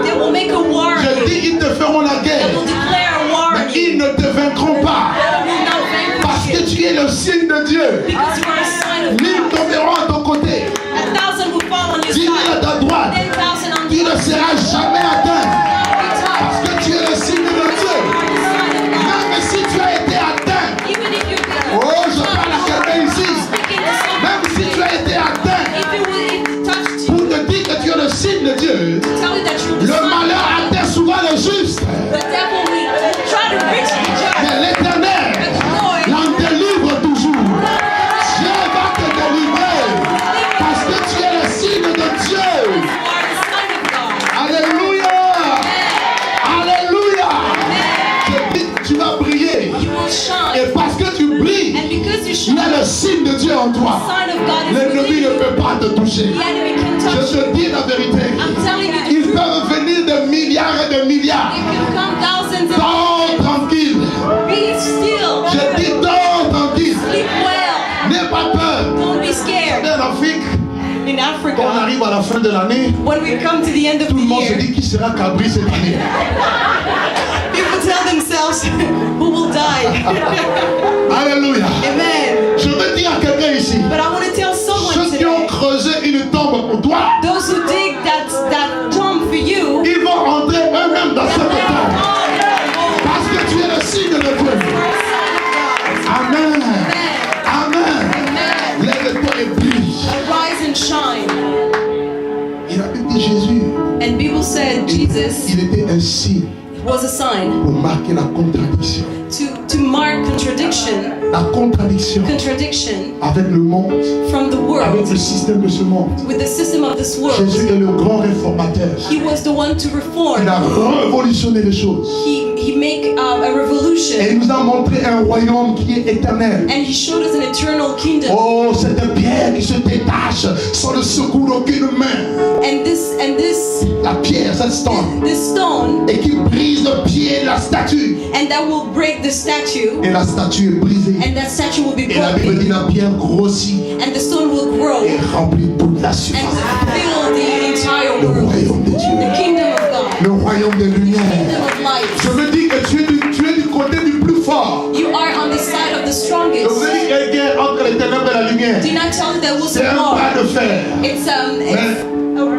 They will make a war. Je dis, ils te feront la They guerre. will declare a war on Mais you. ils ne te vaincront pas. They will not vanquish Parce que you tu es le signe de Dieu. because you are a sign of Mille God. tomberont à ton côté. 1,000 will fall on your 10 000 à side. ta droite. 10,000 on Tu the ne other seras side. jamais atteint. Parce Every time. que tu es le signe de Dieu. You are the sign of God. Même si tu as été atteint. Even if you're Oh, je parle à quelqu'un ici. speaking to someone, Même si tu as été atteint. if it touched you, Pour te dire que tu es le signe de Dieu. tell you that you're the Le sign. malheur atteint souvent le juste. The devil will try to reach the judge. Mais l'Éternel But the Lord l'en délivre toujours. Dieu va te délivrer. Parce que tu es le signe de Dieu. you are the sign of God. Alléluia. Alléluia. Je dis, tu vas briller. You will shine. Et parce que tu brilles, And because you il y shine, a le signe de Dieu en the toi. sign of God is L'ennemi within ne you. peut pas te toucher. The enemy can Je touch you. te dis la vérité. I'm telling you the Ils truth. peuvent venir de milliards et de milliards. They can come thousands and Dors tranquille. be still. Je dis dors tranquille. Sleep well. N'aie pas peur. Don't be scared. En Afrique, In quand on Africa, arrive à la fin de l'année, when we come to the end of tout the le monde se year, dit qui sera cabri cette année. people tell themselves who will die. Alléluia. Amen. Je veux dire à quelqu'un ici, But I want to tell someone ceux qui ont today, creusé une tombe pour toi, those who dig that tomb for you, ils vont entrer eux-mêmes dans cette they are tombe. all going Parce que tu es le signe de Dieu. Amen. Amen. Amen. Lève-toi et brille. Rise and shine. Et la Bible dit Jésus, And people said Jesus il était un signe was a sign pour marquer la contradiction. to mark contradiction La contradiction avec le monde, from the avec le world, système de ce monde. with the system of this world. Jésus est le grand réformateur. He was the one to Il reform. a révolutionné les choses. He make a Et revolution, il nous a montré un royaume qui est éternel. and he showed us an eternal kingdom. Oh, cette pierre qui se détache sans le secours d'aucune main. And this La pierre, cette stone, stone, et qui brise le pied de la statue. and that will break the statue, Et la statue est brisée. and that statue will be Et la Bible dit broken, la pierre grossit and the stone will grow et remplit toute la and surface. fill the entire Le world. royaume de The Dieu. kingdom of God, Le royaume des lumières. kingdom of light. Je veux dire que tu es du côté du plus fort. You are on the side of the Je strongest. vous ai dit qu'il y a une guerre entre les ténèbres et la lumière. Do not tell me there was C'est a un war. bras de fer. It's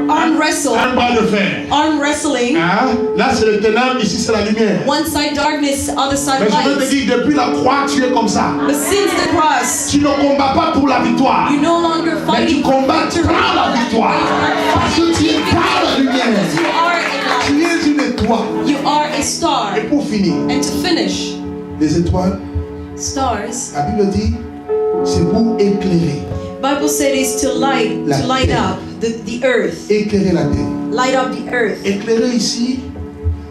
arm wrestle, Un bras de fer. arm wrestling. Hein? Là, c'est le ténèbre, ici, c'est la lumière. One side darkness, other side Mais je veux te light. dire, depuis la croix, tu es comme ça. But since the cross, Tu ne combats pas pour la victoire, you no longer mais tu fighting for combats victory. par la victoire. Parce que tu es par la lumière. You are a Tu light. es une étoile. You are a star. Et pour finir, And to finish, les étoiles, stars, la Bible dit, c'est pour éclairer. Bible said is to light up the earth. Éclairer la terre. Light up the earth. Éclairer ici,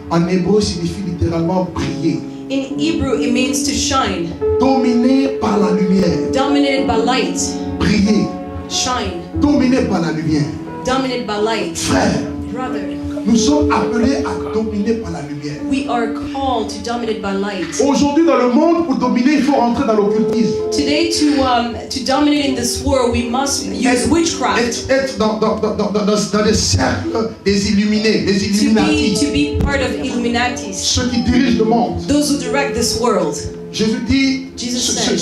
en hébreu, signifie littéralement briller. In Hebrew, it means to shine. Dominé par la lumière. Dominated by light. Briller. Shine. Dominé par la lumière. Dominated by light. Frère, Brother, Nous sommes appelés à dominer par la lumière. We are called to dominate by light. Aujourd'hui, dans le monde, pour dominer, il faut rentrer dans l'occultisme. Today, to dominate in this world, we must use witchcraft. Être dans des cercles des illuminés, des To illuminatis, be part of Illuminatis, ceux qui dirigent le monde. those who direct this world. Jésus dit, Jesus said,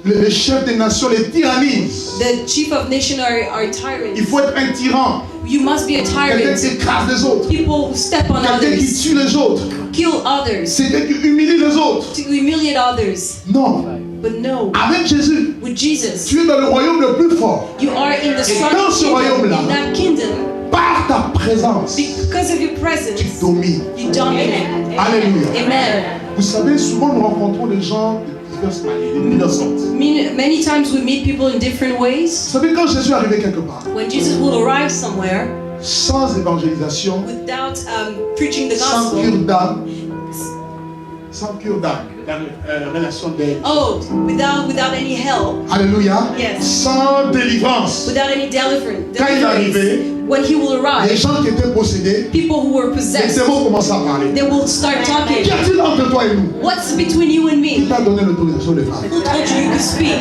les chefs des nations les tyrannisent. the chief of nation are tyrants. Il faut être un tyran, You must be a quelqu'un tyrant. qui écrase les autres, People who step on quelqu'un qui others, tue les autres, kill others, quelqu'un qui humilie les autres. to humiliate others. Non, But no, avec Jésus, with Jesus, tu es dans le royaume le plus fort. you are in the Et dans ce strong kingdom. royaume-là, In that kingdom, par ta présence, because of your tu presence, domines. you dominate. Alléluia. Amen. Vous savez, souvent nous rencontrons des gens de diverses sortes. Many times we meet people in different ways. Vous savez, quand Jésus est arrivé quelque part, When Jesus will arrive somewhere sans évangélisation, without preaching the sans gospel, cure d'âme, la relation d'aide. oh, without any help, Alléluia. Yes. Sans délivrance. without any Quand il est arrivé, when he will les arrive, gens qui étaient possédés, people who were les possessed, démons commencent à parler. they will start talking. Qu'y a-t-il entre toi et nous? What's between you and Qui me? t'a donné l'autorisation de parler? Who told you you could speak?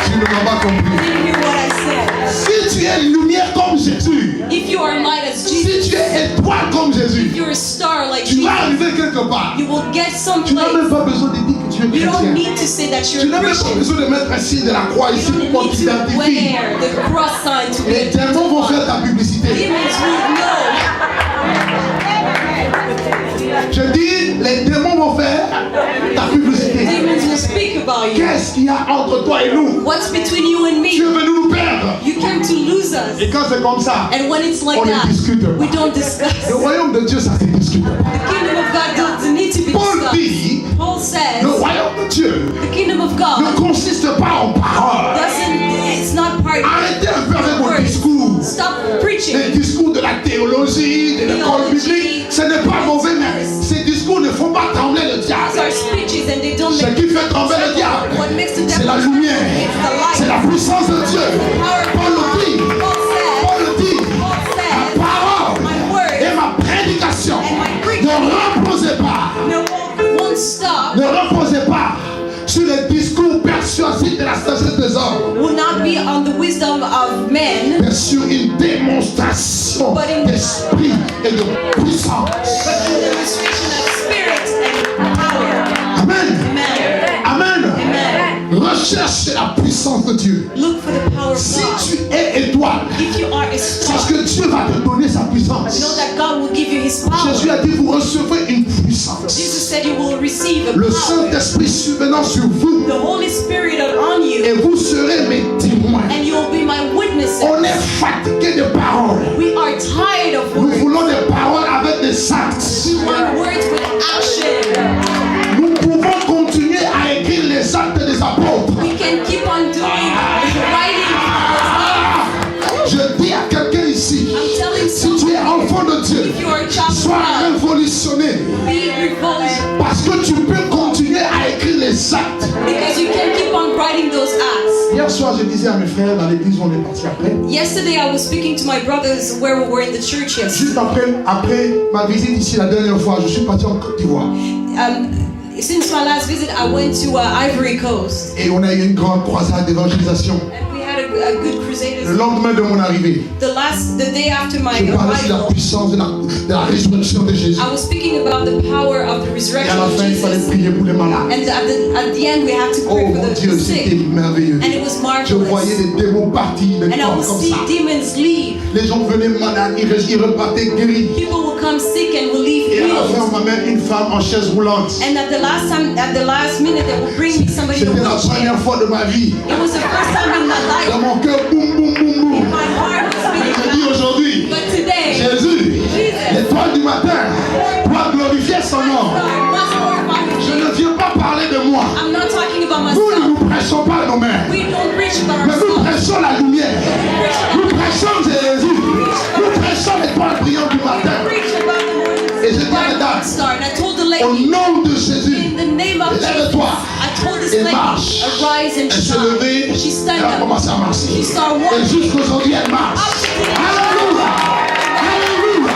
Tu ne m'as pas compris. Didn't hear what I said. Si tu es lumière comme Jésus, If you are light as Jesus, si tu es étoile comme Jésus, if you're a star like tu Jesus, vas arriver quelque part. you will get Tu n'as même someplace. pas besoin de dire que tu es You don't chrétien. need to say that Tu you're n'as a même pas Christian. besoin de mettre un signe de la croix ici You pour don't qu'on need to t'identifie. wear the cross sign to Les be démons vont faire identified. ta publicité. Demons will know. Je dis, les démons vont faire ta publicité. Demons will speak about you. Qu'est-ce qu'il y a entre toi et nous? What's between you and Tu es me? venu nous perdre. You came to lose us. Et quand c'est comme ça, And when it's like on ne that, discute pas. we don't discuss. Le royaume de Dieu, ça se discute. The kingdom of God doesn't need to be Paul discussed. dit, Paul says le royaume de Dieu the kingdom of ne God consiste pas en paroles. it's not part Arrêtez un peu avec of vos words. discours. Stop Les preaching. discours de la théologie, de l'école biblique, ce n'est pas mauvais, mais ces discours ne font pas trembler le These diable. are speeches and they don't Ce make qui fait trembler le diable, what makes the c'est la devil lumière, it's the c'est light. la puissance de Dieu. Paul le dit, Paul said, Paul le dit, Paul ma said, parole my word et ma prédication and my ne preaching reposez pas, won't stop, ne reposez pas sur les discours persuasifs de la sagesse des hommes, will not be on the wisdom of men, mais sur une démonstration d'esprit et de puissance. but in demonstration of spirit and power. Amen. Amen. Amen. Amen. Recherche la puissance de Dieu. Look for the power of Si God. tu es étoile, If you are a parce star, que Dieu va te donner sa know puissance. that God will give you His power. Jésus a dit, vous recevez une puissance. Jesus said you will receive a Le power. Saint-Esprit survenant sur vous, The Holy Spirit on you, et vous serez mes témoins. and you will be my witnesses. On est fatigué de paroles. We are tired of Nous words. voulons des paroles avec des actes. We want words with action. Nous pouvons continuer à écrire les actes des apôtres. We can keep on doing writing. Je dis à quelqu'un ici, I'm telling si tu es someone, enfant de Dieu, if you are a child of sois God, révolutionné. be revolted Parce que tu peux continuer à écrire les actes. because you can keep on writing those acts. Hier soir, je disais à mes frères dans l'église où on est parti après, Yesterday I was speaking to my brothers where we were in the church yesterday. juste après ma visite ici la dernière fois, je suis parti en Côte d'Ivoire. Since my last visit, I went to Ivory Coast, Et on a eu une grande croisade d'évangélisation. and we had a good crusade. Le lendemain de mon arrivée, The day after my je parlais sur la arrival, puissance de la résurrection de Jésus. I was speaking about the power of the Et resurrection à la of fin, il fallait Jesus. prier pour les malades. And at the end, we had to Oh pray mon for Dieu, the c'était sick. merveilleux. And it was Je voyais marvelous. des démons partir de And I corps would comme see ça. demons leave. Les gens venaient malades, ils repartaient guéris. People will come sick and will leave Et à la fin, healed. on m'amène une femme en chaise roulante. And at the last minute, they will bring me somebody in a C'était la wheelchair. première fois de ma vie. It was the first time in my Dans life. mon cœur, boum, boum, boum, boum. My heart was Je dis beating. aujourd'hui, But today, Jésus, l'étoile du matin, doit glorifier son nom. God must glorify His Je name. ne viens pas parler de moi. I'm not talking about Nous ne myself. nous prêchons pas nos-mêmes. We don't preach about Mais nous ourselves. prêchons la lumière. Nous prêchons Jésus. Nous prêchons l'étoile brillante du matin. Preach about the morning Et je dis à la dame, star. And I told the au lady, nom de Jésus, in the name of Jesus, lève-toi. I told the this Elle lady marche. arise and Elle s'est shine. levée. She Elle stand a up. commencé à marcher. She started Et walking. jusqu'aujourd'hui, elle marche. Alléluia. Alléluia.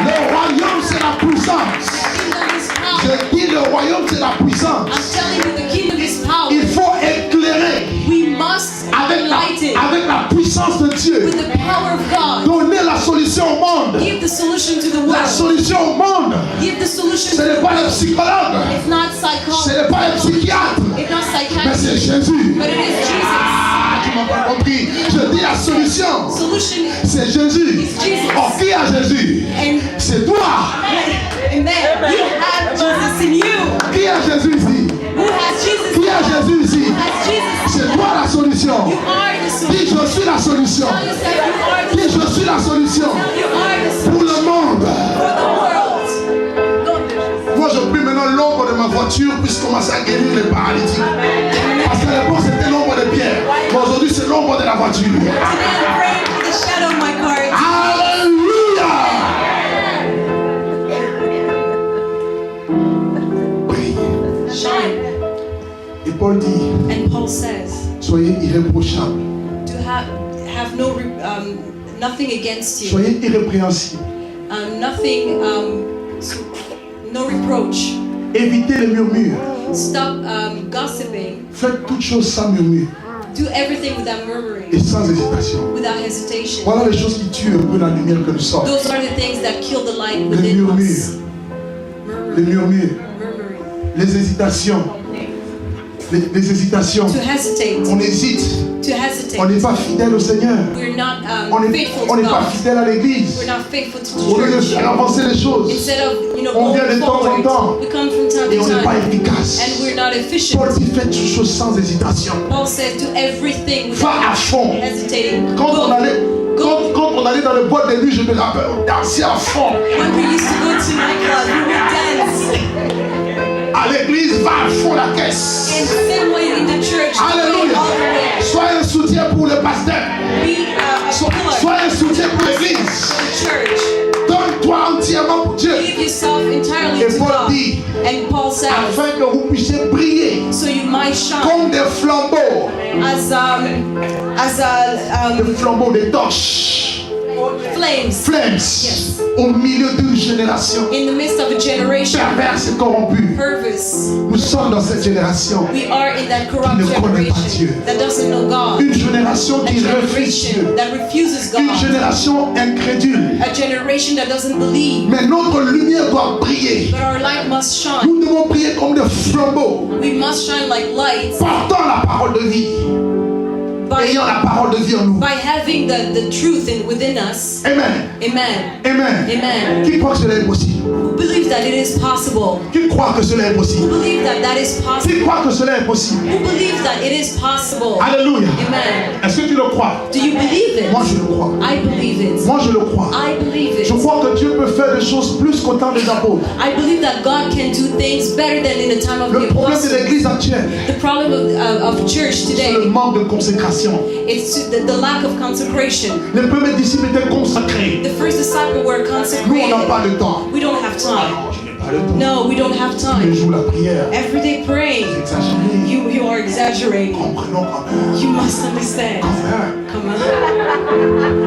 Le royaume, c'est la puissance. Kingdom is power. Je dis le royaume, c'est la puissance. I'm telling you, the kingdom is power. Il faut éclairer We must enlighten avec la puissance de Dieu. with the power of God. Donner la solution au monde. Give the solution to the La world. solution au monde. Give the solution Ce to n'est the pas le world. psychologue. It's not Ce psychology. n'est pas le psychiatre. It's not Mais psychiatry. c'est Jésus. But it is Jesus. Ah, tu m'as pas compris. Je dis la solution. Solution C'est Jésus. is Jesus. Oh, qui a Jésus? And C'est toi. amen. You have Jesus in you. Qui a Jésus ici? Who has Jesus in Qui a you? Jésus ici? Who has Jesus? C'est toi la solution. You are the Dis, solution. je suis la solution. Tell yourself you are the Dis, je suis la solution You are the solution pour le monde. for the world. Moi, je prie maintenant l'ombre de ma voiture puisse commencer à guérir les paralytiques. Parce qu'à l'époque, c'était l'ombre de Pierre. Mais aujourd'hui, c'est l'ombre de la voiture. Today I'm praying for the shadow of my car. Alléluia. Prie. Shine. Et Paul dit, And Paul says soyez irréprochables. to have nothing against you, Soyez irrépréhensibles. nothing, no reproach. Évitez les murmures. Stop gossiping. Faites toutes choses sans murmure Do everything without et murmuring, sans hésitation. without hesitation. Voilà les choses qui tuent un peu la lumière que nous sommes. Those are the things that kill the light Les within murmures, us. les Murmuring, murmures, murmuring. les hésitations. Les hésitations. To hesitate, On hésite. to On hesitate. n'est pas fidèle au Seigneur. We're not On n'est faithful on to n'est pas God. fidèle à l'église. We're not faithful to Au lieu the de church. faire avancer les choses. Instead of, On vient going de temps en forward, temps. we come from time Et to on n'est pas time, efficace. and we're not efficient. Paul dit faites toutes choses sans hésitation. Paul said, do everything Va à without fond. hesitating. Quand on Go. allait, quand on allait dans le boîte de nuit, je me rappelle, on dansait à fond. When we used to go to nightclub, we would dance. À l'église, va à fond la caisse. And the same way in the church, we Alléluia. all the way. Sois un soutien pour le pasteur. Be a pillar Sois un soutien pour l'église. for the church. Donne-toi entièrement pour Dieu. Give yourself entirely Et to Paul God. dit, And Paul says, afin que vous puissiez briller so you might shine comme des flambeaux. Des flambeaux, des torches. flames Flames. Yes. Au milieu d'une génération in the midst of a generation perverse et corrompue. perverse. Nous sommes dans cette génération. We are in that corrupt Qui ne connaît pas generation Dieu. that doesn't know God. Une génération A qui refuse Dieu. generation that refuses Une God. génération incrédule. A generation that doesn't believe. Mais notre lumière doit briller. But our light must shine. Nous devons briller comme des flambeaux, We must shine like lights portant la parole de vie, ayant la parole de vie en nous. by having the truth within us. Amen. Amen. Amen. Amen. Qui croit que cela est possible? Who believes that it is possible? Qui croit que cela est Who possible? believes that that is possible? Qui croit que cela est possible? Who believes that it is possible? Alléluia. Amen. Est-ce que tu le crois? Do you believe Moi it? je le crois. I believe it. Moi je le crois. I believe Je it. crois que Dieu peut faire des choses plus qu'au temps des apôtres. I believe that God can do things better than in the time of Le the problème de apostles. l'église actuelle, The problem of church c'est today le manque de consécration. is the lack of consecration. Les premiers disciples étaient consacrés. The first disciples were Nous, on n'a consecrated. pas de temps. We don't have time. Non, je n'ai pas le temps. No, we don't have Tous les time. jours, la prière. Every day praying. Exagéré. You are exaggerating. Comprenons quand même. You must understand. Quand même. Come on.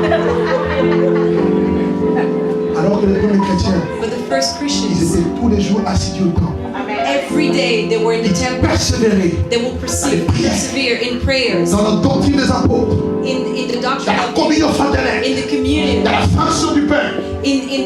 Alors que les premiers chrétiens, But the first ils Christians, étaient tous les jours assidus au temple. every day they were in the temple. Persévérer They will persevere in prayers, dans la doctrine des apôtres, in the dans doctrine la of communion fraternelle, in the communion, dans la fraction du pain. in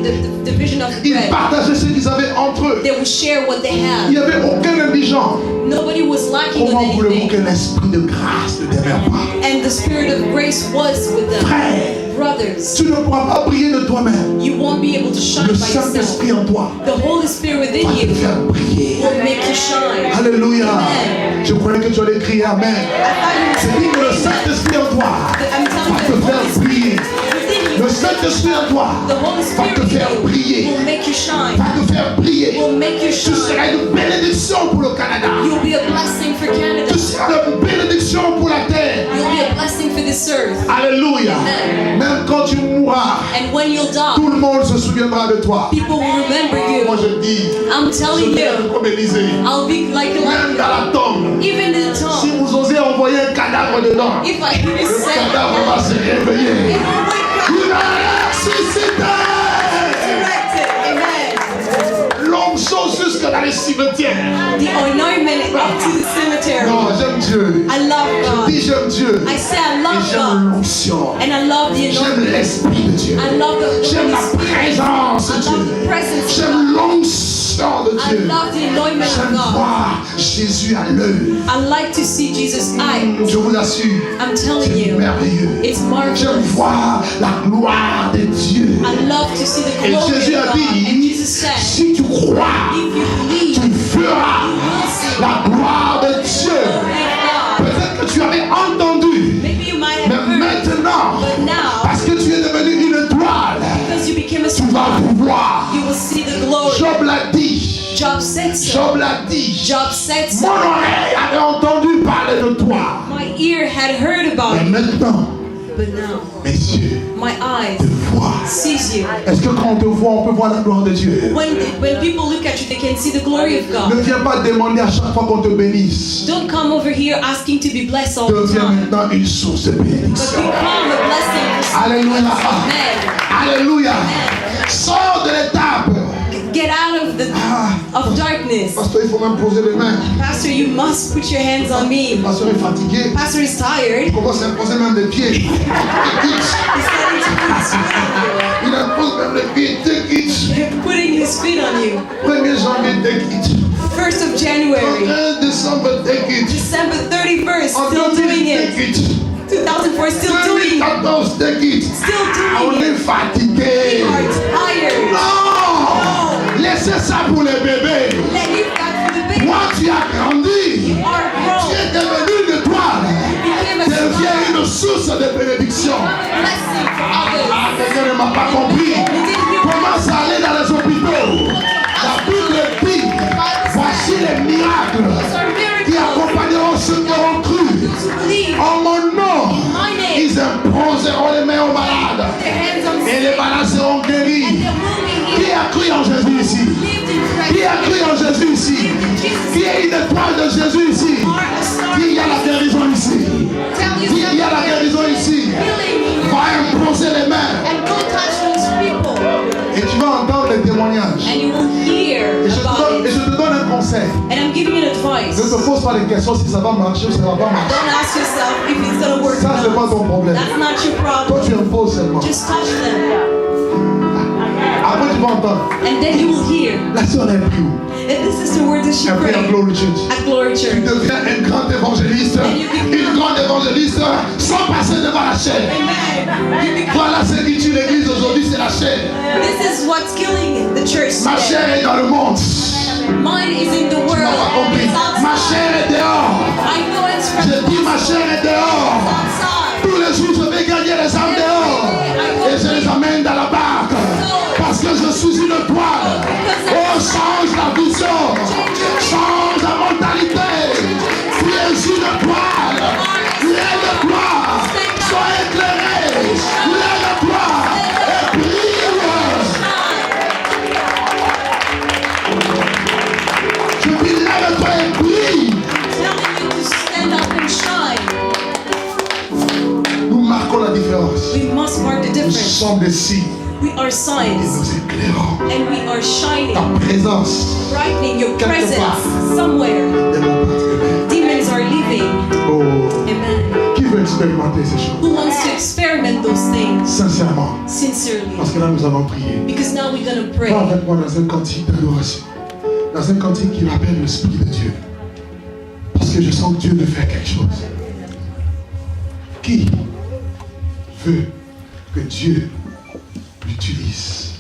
the division of Ils bread. partageaient ce qu'ils avaient entre eux. They will share what they Il have. n'y avait aucun indigent. Nobody was lacking on Comment voulez-vous que anything. l'esprit de grâce ne demeure pas? And the spirit of grace was with them. Frère, Brothers, tu ne pourras pas briller de toi-même. you won't be able to shine Le by yourself. Saint-Esprit en toi The Holy Spirit within va te you faire briller. will make you shine. Alléluia. Amen. Je croyais que tu allais crier Amen. I C'est thought dit you que le were saying Saint-Esprit en toi I'm telling va you, te the faire Holy Spirit briller. within you, Le Saint-Esprit en toi the Holy va Spirit te faire within you briller. will make you shine. Va te faire briller. Will make you Tu shine. seras une bénédiction pour le Canada. You'll be a blessing for Canada. Tu seras une bénédiction pour la terre. You'll be a blessing for this earth. Alléluia. Amen. Même quand tu mourras, And when you'll tout die, le monde se souviendra de toi. people will remember Moi you. je dis, I'm telling je vais you, comme Élisée. I'll be like Même dans la tombe, even in the si tomb. vous osez envoyer un cadavre dedans, If I give you le seven, cadavre va se réveiller. it will wake up Il va ressusciter. resurrected. Amen. L'onction jusque dans les cimetières. The anointment up to the cemetery. Non, j'aime Dieu. I love Je God. dis j'aime Dieu. I say I Et love j'aime God. l'onction. And I love the J'aime anointment. l'Esprit de Dieu. I love the J'aime la présence de I love the Dieu. presence of J'aime God. l'onction de I Dieu. love the anointment of J'aime God. voir Jésus à l'œuvre. I like to see Jesus' eyes. Je vous assure, I'm telling c'est you, merveilleux. it's J'aime marvelous. voir la gloire de Dieu. I love to see the Et glory Jésus of a God. And dit, Jesus said, si tu crois, if you tu believe, feras you will see la gloire de Dieu. the glory of God. Peut-être que tu avais entendu, Maybe you might mais have heard, maintenant, but now, parce que tu es devenu une étoile, because you became a tu vas star, voir. you will see the glory. Job l'a dit. Job said so. Job l'a dit. Job said so. Mon oreille avait entendu parler de toi. My ear had heard about Mais you, maintenant, but now mes yeux my eyes te voient. sees you. Est-ce que quand on te voit, on peut voir la gloire de Dieu? When people look at you, they can see the glory of Ne God. viens pas demander à chaque fois qu'on te bénisse. Don't come over here asking to be blessed all the Deviens time, maintenant une source de but bénédiction. become a blessing. Alléluia. Amen. Alléluia. Sors de l'étape. Get out of darkness. Pasteur, il faut même poser les mains. Pastor, you must put your hands on me. Le pasteur est fatigué. Pastor is tired. Il commence à imposer même les pieds. He's starting to put his Il impose même les pieds. Take it. feet, putting his feet on you. 1er janvier, take it. 1st of January, 1 décembre, take it. December 31st, En still 2000, doing take it. it. 2004, still doing it. 2014, take it. Still On doing est it. fatigué. You are tired. Non! Laissez ça pour les bébés. Let you back for the baby. Toi, tu as grandi. You are Tu grown. es devenu une étoile. Became a Deviens star. une source de bénédiction. Blessing for others. Ah, quelqu'un ne m'a pas compris. Commence à aller dans les hôpitaux. La Bible dit, voici les miracles Those are qui miracles. accompagneront ceux qui auront cru. Those who believe En mon nom, my name. ils imposeront les mains aux malades. Their hands on Et les malades seront and guéris. they will be Qui healed. a cru en Jésus ici? Lived in Christ. Qui a cru en Jésus ici? Qui est une étoile de Jésus ici? Are a star. Qui y a la guérison ici? Tell you Qui y a la guérison ici? healing Va imposer les mains. and go touch those people. Et tu vas entendre les témoignages. And you will hear Et je about it. te donne un conseil. And I'm giving you an Ne advice. te pose pas les questions si ça va marcher ou ça va pas marcher. Don't ask yourself if it's gonna work Ça, or c'est pas not. ton problème. That's not your Toi, problem. tu imposes seulement. Just touch them. Après, tu vas entendre. And then you will hear. La sœur a pris où? And this is the word that she Elle prie à prayed Glory Church. at Glory Tu Church. deviens un grand évangéliste. Une grande évangéliste sans passer devant la chaîne. Amen. You become- Voilà ce qui tue l'église aujourd'hui, c'est la chaîne. This is what's killing the church Ma today. chair est dans le monde. Mine is in the Tu world. n'as pas compris. It's outside. Ma chair est dehors. I know it's from Je dis ma chair est dehors. outside. Tous les jours, je vais gagner les âmes dehors. Et je les amène dans la barque. Parce que je suis une étoile. Oh, change la vision. Change la mentalité. Tu es une étoile. Lève-toi. Sois éclairé. Lève-toi. Et brille. Je dis lève-toi et brille. Telling you to stand up and shine. Nous marquons la différence. We must mark the Nous difference. sommes des signes We are et signs nous éclairons. and we are shining, Ta présence. brightening your Quelque presence part. somewhere. Des mots particuliers. Demons are leaving. Oh, Amen. qui veut expérimenter ces choses? Who wants to experiment those things Sincèrement. sincerely? Parce que là, nous allons prier. Because now we're gonna Va pray. avec moi dans un cantique d'adoration. Dans un cantique qui rappelle l'Esprit de Dieu. Parce que je sens que Dieu veut faire quelque chose. Qui veut que Dieu l'utilise?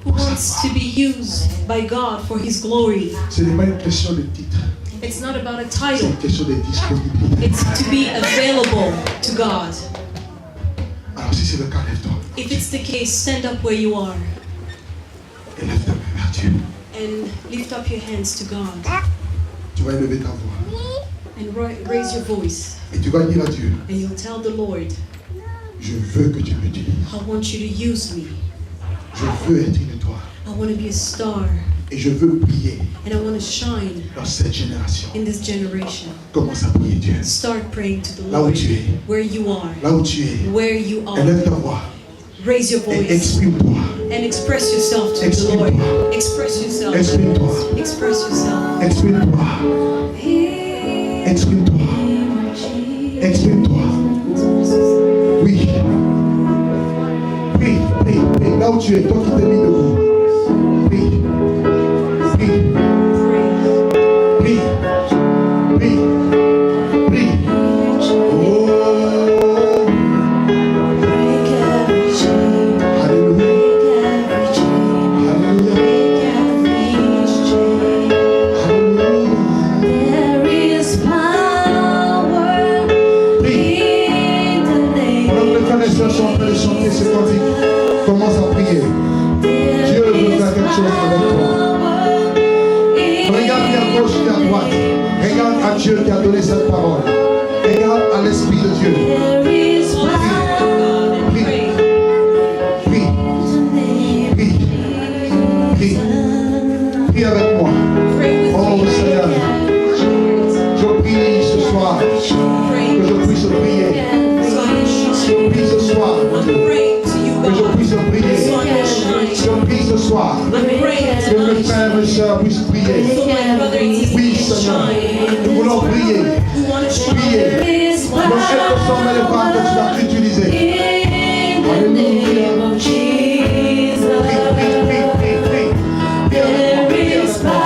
Who wants to be used by God for His glory? Ce n'est pas une question de titre. It's not about a C'est title. une question de disponibilité. It's to be available to God. Alors si c'est le cas, lève-toi. If it's the case, stand up where you are Et lève ta main vers Dieu. and lift up your hands to God Tu vas élever ta voix. and raise your voice Et tu vas dire à Dieu, and you'll tell the Lord, Je veux que tu m'utilises. I want you to use me. Je veux être une étoile. I want to be a star. Et je veux prier And I want to shine dans cette génération. in this generation. Commence à prier Dieu. Start praying to the Là où Lord. tu es. Where you are. Là où tu es. Where you are. Élève ta voix. Raise your Et voice. exprime-toi. And express yourself to the Exprime-toi. Lord. Express yourself. Exprime-toi. Express yourself. Exprime-toi. Exprime-toi. Exprime-toi. Oui. Prie, prie, prie. Là où tu es, toi qui t'es mis debout. Prie. Prie. Prie. Prie. Prie. Oh. Alléluia. Alléluia. Alléluia. Prie. Pendant que les frères et sœurs sont en train de chanter ce cantique, commence à prier. Dieu veut faire quelque chose avec toi. Regarde ni à gauche ni à droite. Regarde à Dieu qui a donné cette parole. Regarde à l'Esprit de Dieu. Prie. Prie. Prie. Prie. Prie avec moi. Oh Seigneur, je prie ce soir que je puisse prier. Je prie ce soir que je puisse prier. Je prie ce soir que mes frères et sœurs puissent prier. Oui, Seigneur, nous voulons prier. Prier. Nous voulons être ensemble les femmes que tu as utilisées. Alléluia. Prie, prie, prie, prie, prie. Prie avec moi, prie avec moi.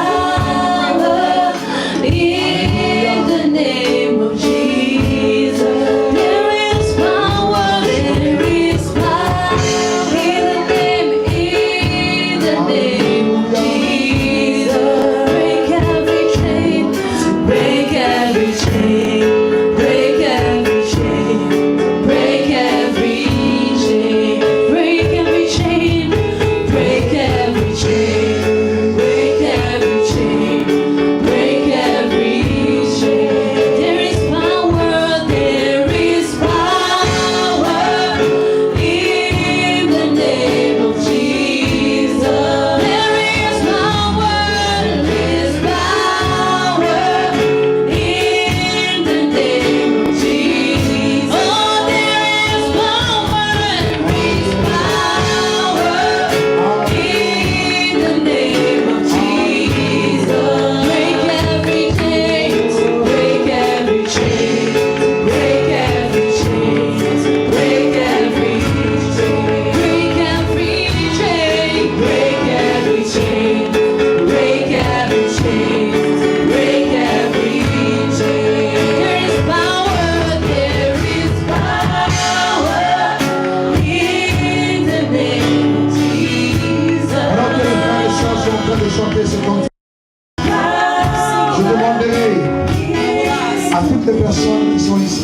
toutes les personnes qui sont ici,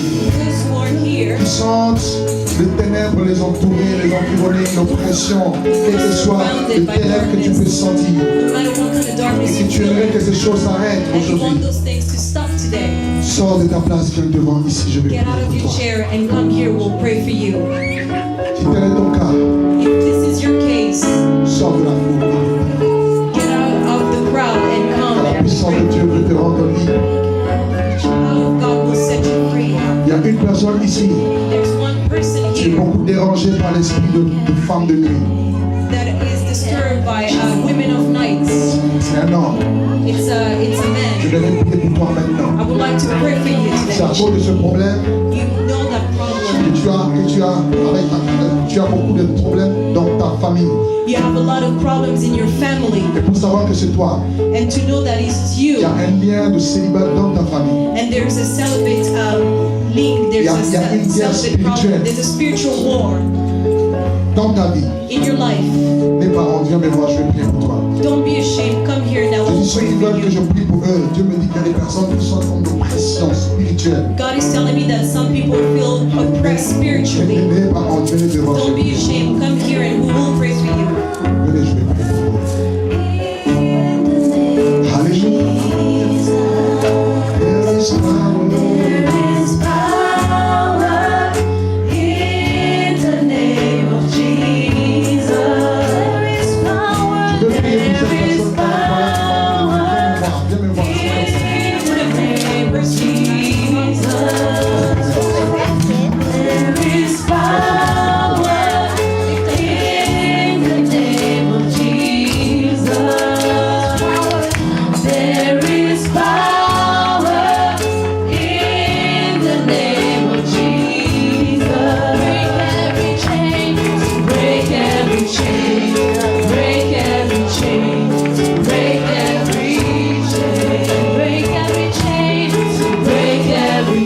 qui sentent les ténèbres les entourer, les environner, l'oppression, quelles que soient les ténèbres que tu peux sentir, et que tu aimerais que ces choses s'arrêtent aujourd'hui. Sors de ta place, viens devant ici, je vais prier pour toi. Si tel est ton cas, sors de la foule. La puissance de Dieu veut te rendre libre. Il y a une personne ici qui est beaucoup dérangée par l'esprit de femme de nuit. C'est un homme. Je vais prier pour toi maintenant. C'est à cause de ce problème que tu as beaucoup de problèmes dans ta famille. You have a lot of problems in your family. Et pour savoir que c'est toi, and to know that it's il y you. a un lien de célibat dans ta famille. And there's a celibate link. There's a celibate problem. There's a spiritual war Dans ta vie, in your life. mes parents, viens me voir, je vais prier pour toi. Don't be ashamed. Come here now. Je We'll dis ceux pray qui for veulent que je you. prie pour eux. Dieu me dit qu'il y a des personnes qui sont en oppression spirituelle. God is telling me that some people feel oppressed spiritually. Mes parents, venez devant. Don't be ashamed. Come here and we will pray for you. Venez, je vais prier pour vous. Alléluia. There is power.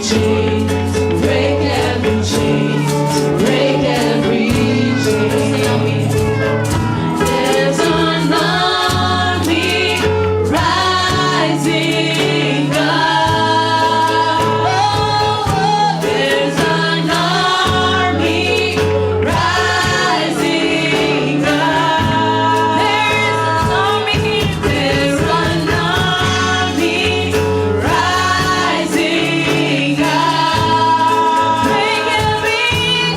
chain, break every chain, break every chain. There's an army rising up. There's an army rising up. There's an army rising up. Break every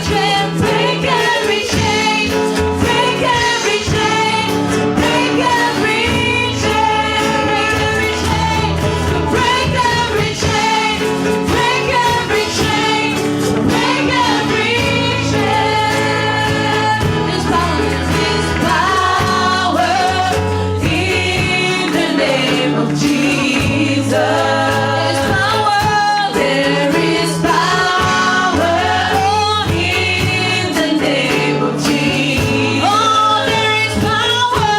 chain, break every chain, break every chain, break every chain, break every chain, break every chain, break every chain. There's power in the name of Jesus. There's power, there is power in the name of Jesus. Oh, there is power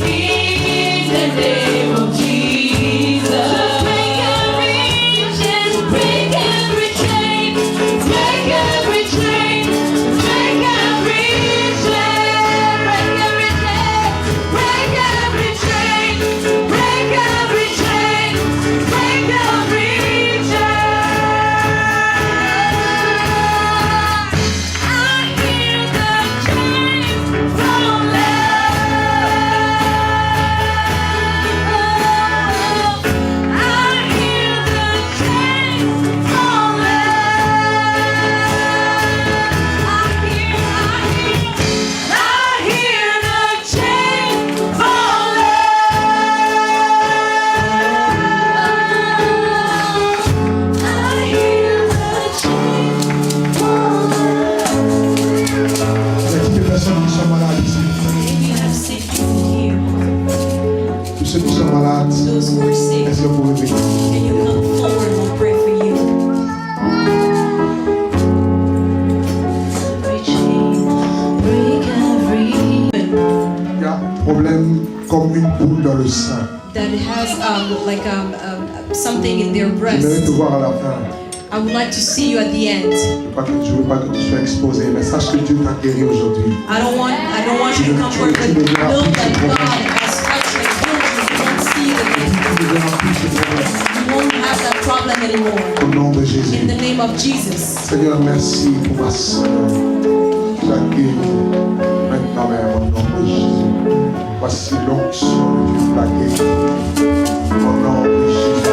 in the name of Jesus. Break every chain, break every chain, break every chain, break every chain, break every chain, break every chain, break every chain, break every chain. I hear the chains falling. I hear the chains Il y a toutes les personnes qui sont malades ici. Maybe you have sick people here. Tous ceux qui sont malades, Those who are sick, est-ce que vous pouvez venir? can you come forward? We'll pray for you. Every chain, break every Il y a un problème comme une boule dans le sein. that has something in their J'aimerais breast. te voir à la fin. I would like to see you at the end. Je ne veux pas que tu sois exposé, mais sache que Dieu t'a guéri aujourd'hui. I don't want you to come forward, but know that God has touched you, healed you. You won't see the Tu ne verras plus ce problème. You won't have that problem anymore. Au nom de In Jésus. the name of Jesus. Seigneur, merci pour ma soeur. Tu l'as guéri. Maintenant, même, au nom de Jésus. Voici l'onction de Dieu t'a guéri. Au nom de Jésus.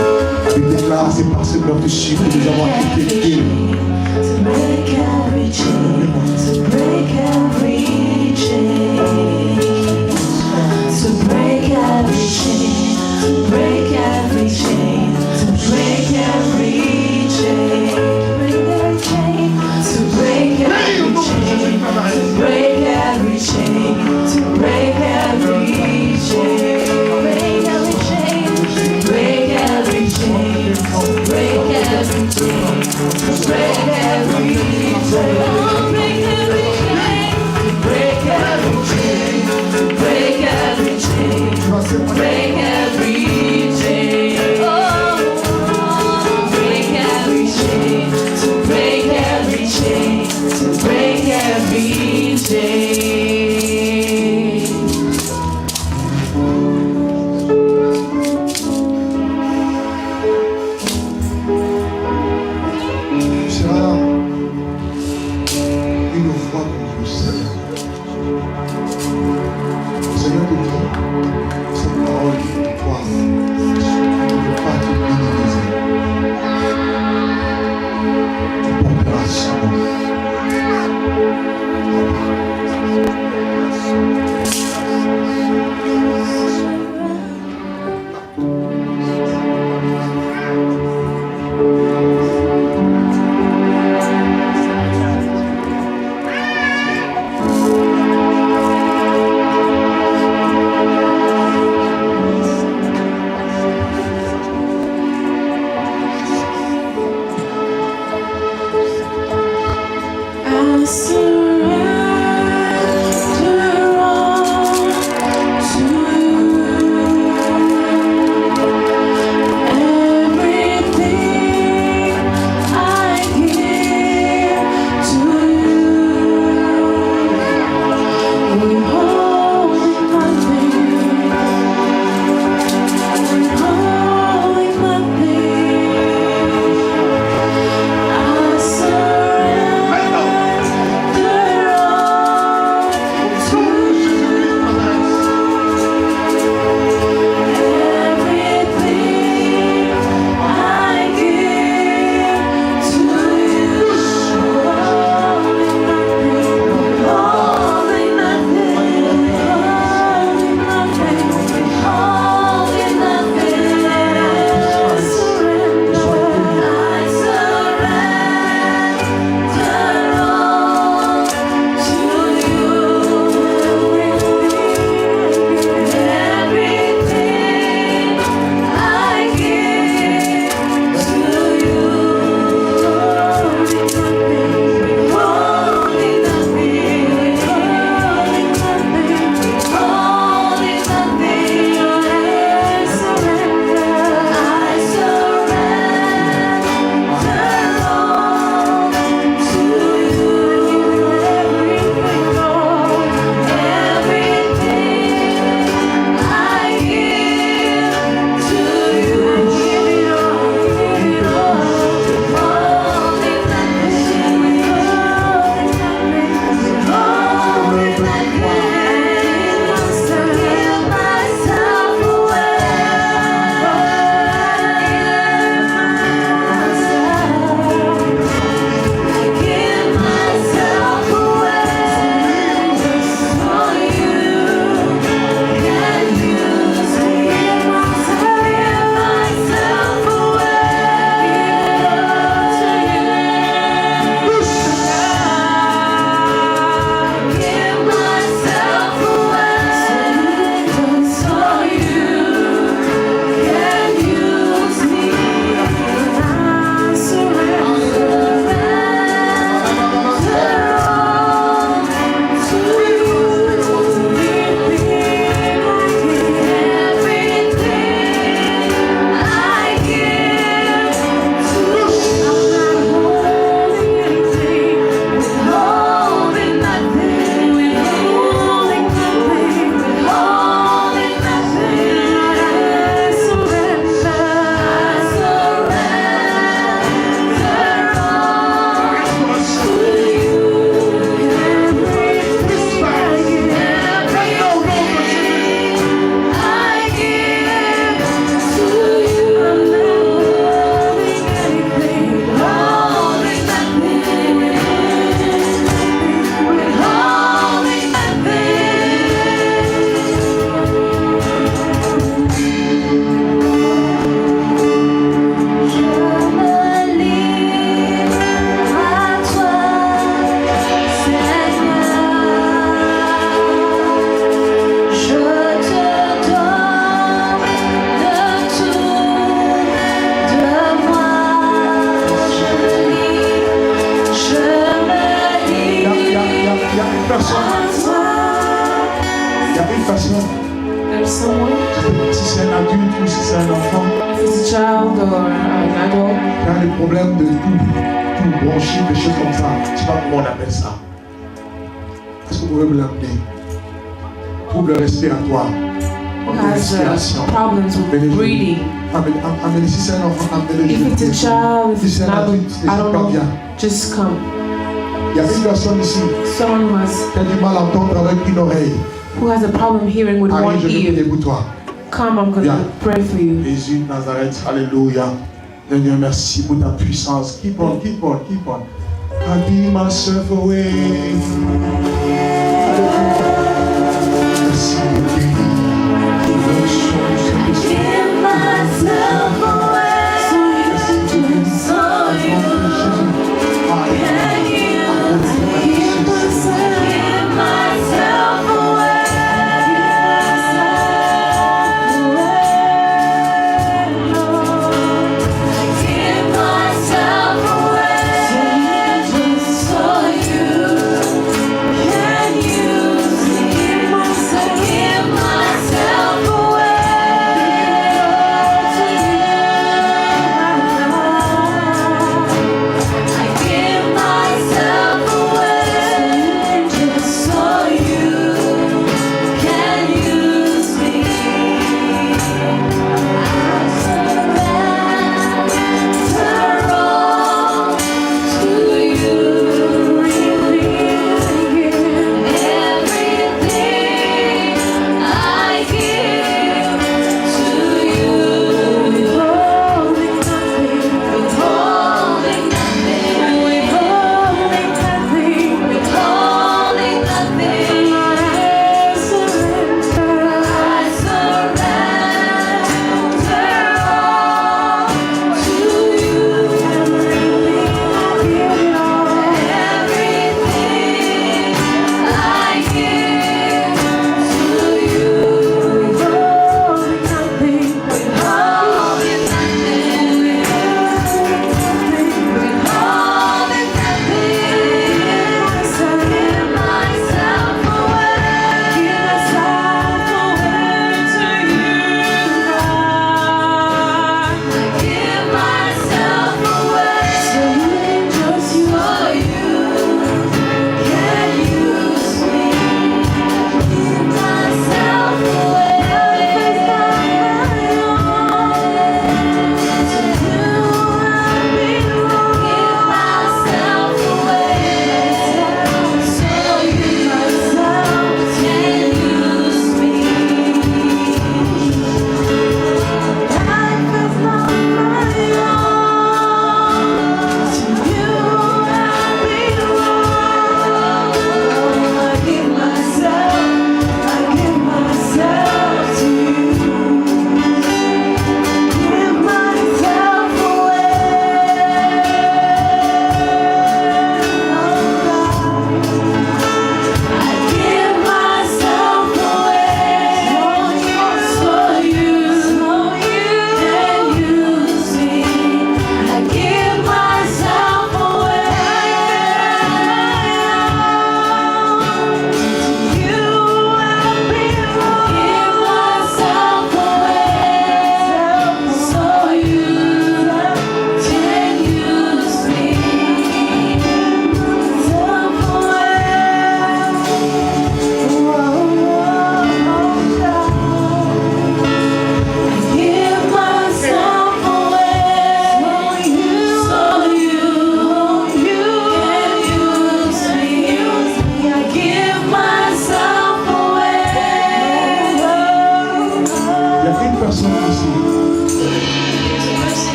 Je déclare, c'est par ce meurtre-ci que nous avons été guéris. to break every chain, to break every chain, to break every chain, to break every chain, to break every chain, to break every chain, to break every chain, to break every chain, to break every chain, to break every chain, to break every chain, to break every chain, to break ou si c'est un enfant If it's a child or an adult, qui a des problèmes de tout bronchite, des choses comme ça. Je ne sais pas comment on appelle ça. Est-ce que vous pouvez me l'amener? Trouble respiratoire. who has problems with breathing. Amenez, si c'est un enfant, amenez-le. If it's a child, if Si it's c'est un an adulte, adult, I don't know, viens. just come. Il y a une personne ici Someone qui a du mal à entendre avec une oreille. who has a problem hearing with one Arrive, je vais prier ear, pour toi. come, I'm going Viens. to pray for you. Jésus de Nazareth, alléluia. Seigneur, merci pour ta puissance. Keep on, keep on, keep on. I give myself away. Merci pour guérir. Give myself away so you can use me. Give myself away. Give myself away so you can use me. Give myself away.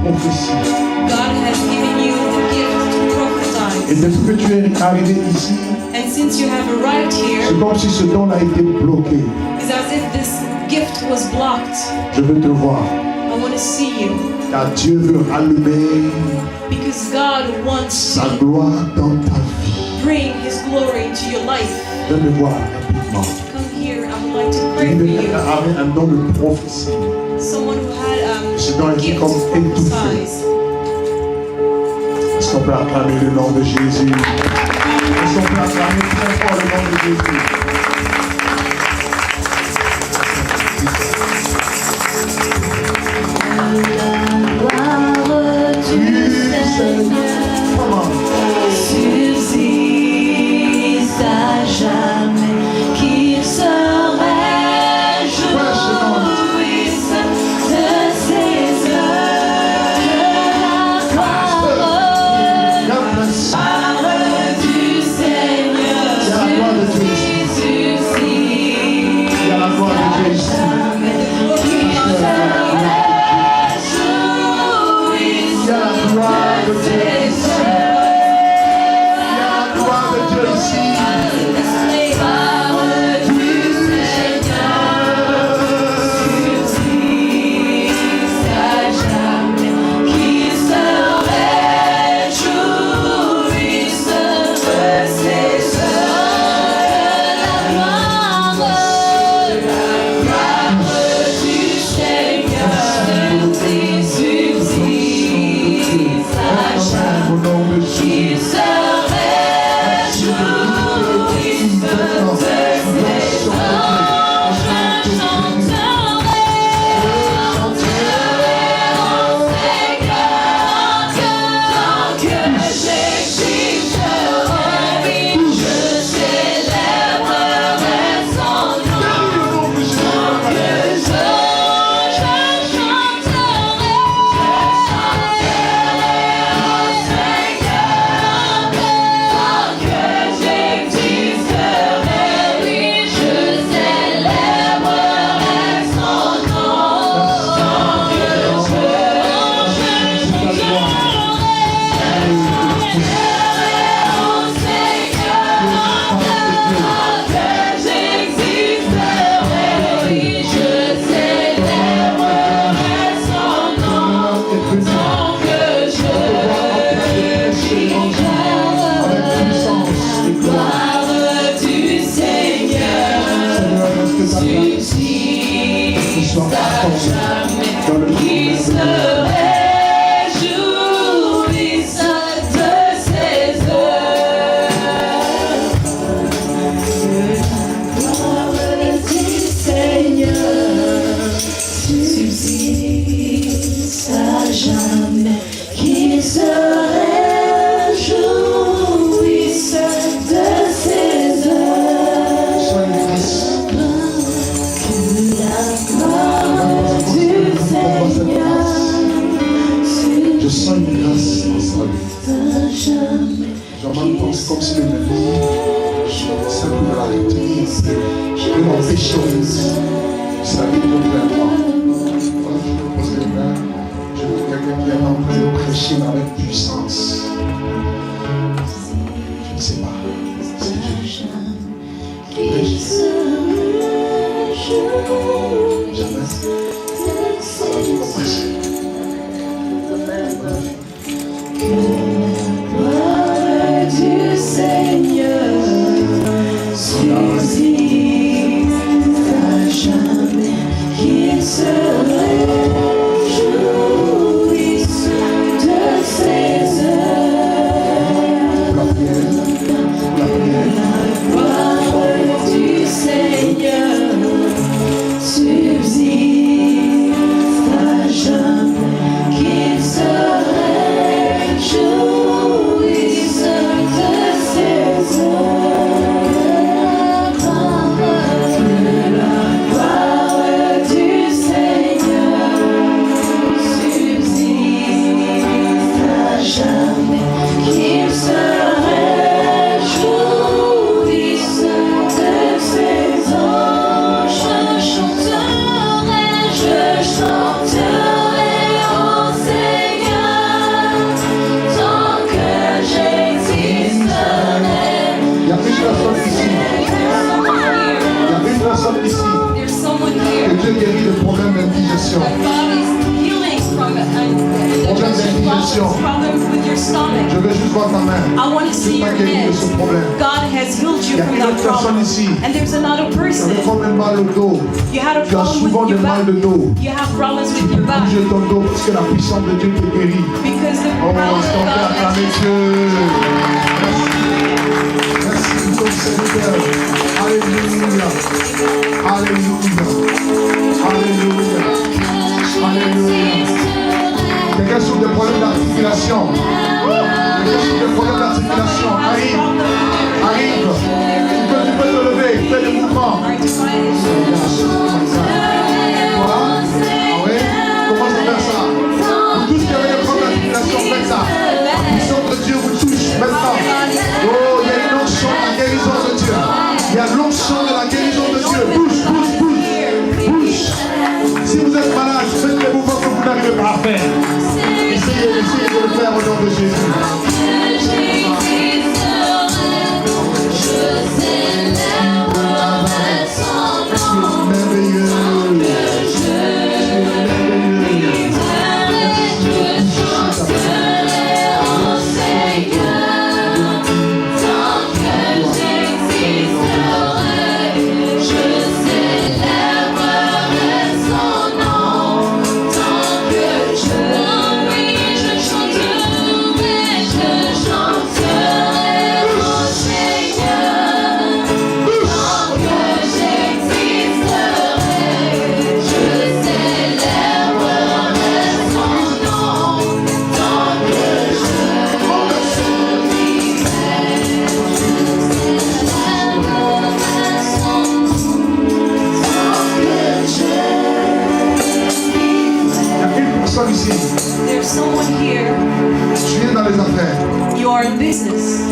prophétie. God has given you the gift to Et prophesy. depuis que tu es arrivé ici, And since you have arrived here, c'est comme si ce don a été bloqué. it's as if this gift was blocked. Je veux te voir. I want to see you. Car Dieu veut rallumer Because God wants sa to gloire dans ta vie. bring His glory into your life. Viens me voir rapidement. Come here, I would like to pray Il for y you. avait un don de prophétie. Someone who had Ce don a était gift comme to étouffé. prophesy. Est-ce qu'on peut acclamer le nom de Jésus? Est-ce qu'on peut acclamer très fort le nom de Jésus? Gloire du Seigneur subsiste à jamais, qu'il se réjouisse de ses œuvres. La gloire du Seigneur subsiste Il y a la gloire de Dieu ici. jamais, qu'il se réjouisse Il y a la gloire de Dieu ici. Comme si le même ça pouvait l'arrêter de m'empêcher ça vient de vers moi. Voilà, je me pose les mains, je veux quelqu'un qui est en train de prêcher avec puissance. Je ne sais pas, c'est Jésus. Prêche. Jamais. Alors tu vas prêcher. Du Seigneur subsiste à jamais, qu'il se réjouisse de ses œuvres. La gloire du Seigneur subsiste à jamais, qu'il se réjouisse de ses œuvres. La gloire du Seigneur subsiste à jamais, qu'il se réjouisse de ses anges. Je chanterai au Seigneur tant que j'existerai. Il y a une personne ici. Il y a une personne ici. There's someone Que here. Dieu guérit le problème d'indigestion. God is healing from problems with your stomach. Je veux juste voir ta main. I want to see Dieu your t'a guéri de ce hands. problème. God has healed Il you y a from une that autre personne problem. ici. And there's another Tu as person. des problèmes mal au dos. You had a Tu as problem souvent with des your mal back. de dos. You have problems with Tu your peux back. bouger ton dos parce que la puissance de Dieu te guérit. Because the Oh, power of est-ce qu'on peut God acclamer has Dieu? Merci. serviteur. Alléluia. Alléluia. Alléluia. Alléluia. Quelqu'un souffre de problèmes d'articulation. Quelqu'un souffre de problèmes d'articulation. Arrive. Arrive. Tu peux te lever. Fais des mouvements. Hard to find it. Voilà. Ah oui. Commence à faire ça. Pour tous qui avaient des problèmes d'articulation, faites ça. La puissance de Dieu vous touche maintenant. Oh, il y a une onction de la guérison de Dieu. Il y a l'onction de la guérison de Dieu. Bouge, bouge, bouge. Bouge. Si vous êtes malade, faites les mouvements que vous n'arrivez pas à faire. Essayez de le faire au nom de Jésus. Ici, There's someone here. tu es dans les affaires, You are in business,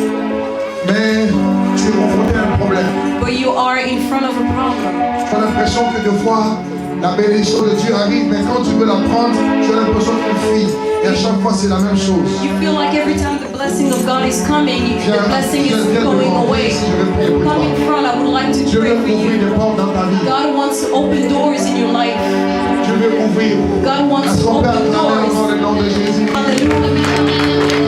mais tu es confronté à un problème. but you are in front of a problem. Tu as l'impression que des fois, la bénédiction de Dieu arrive, mais quand tu veux la prendre, tu as l'impression qu'elle fuit. Et à chaque fois, c'est la même chose. You feel like every time the blessing of God is coming, the blessing is going away. Come in front, I would like to Dieu pray veut for ouvrir you. des portes dans ta vie. God wants to open doors in your life. Dieu veut ouvrir. God wants À to son Père, open dans doors. le nom de Jésus. Hallelujah.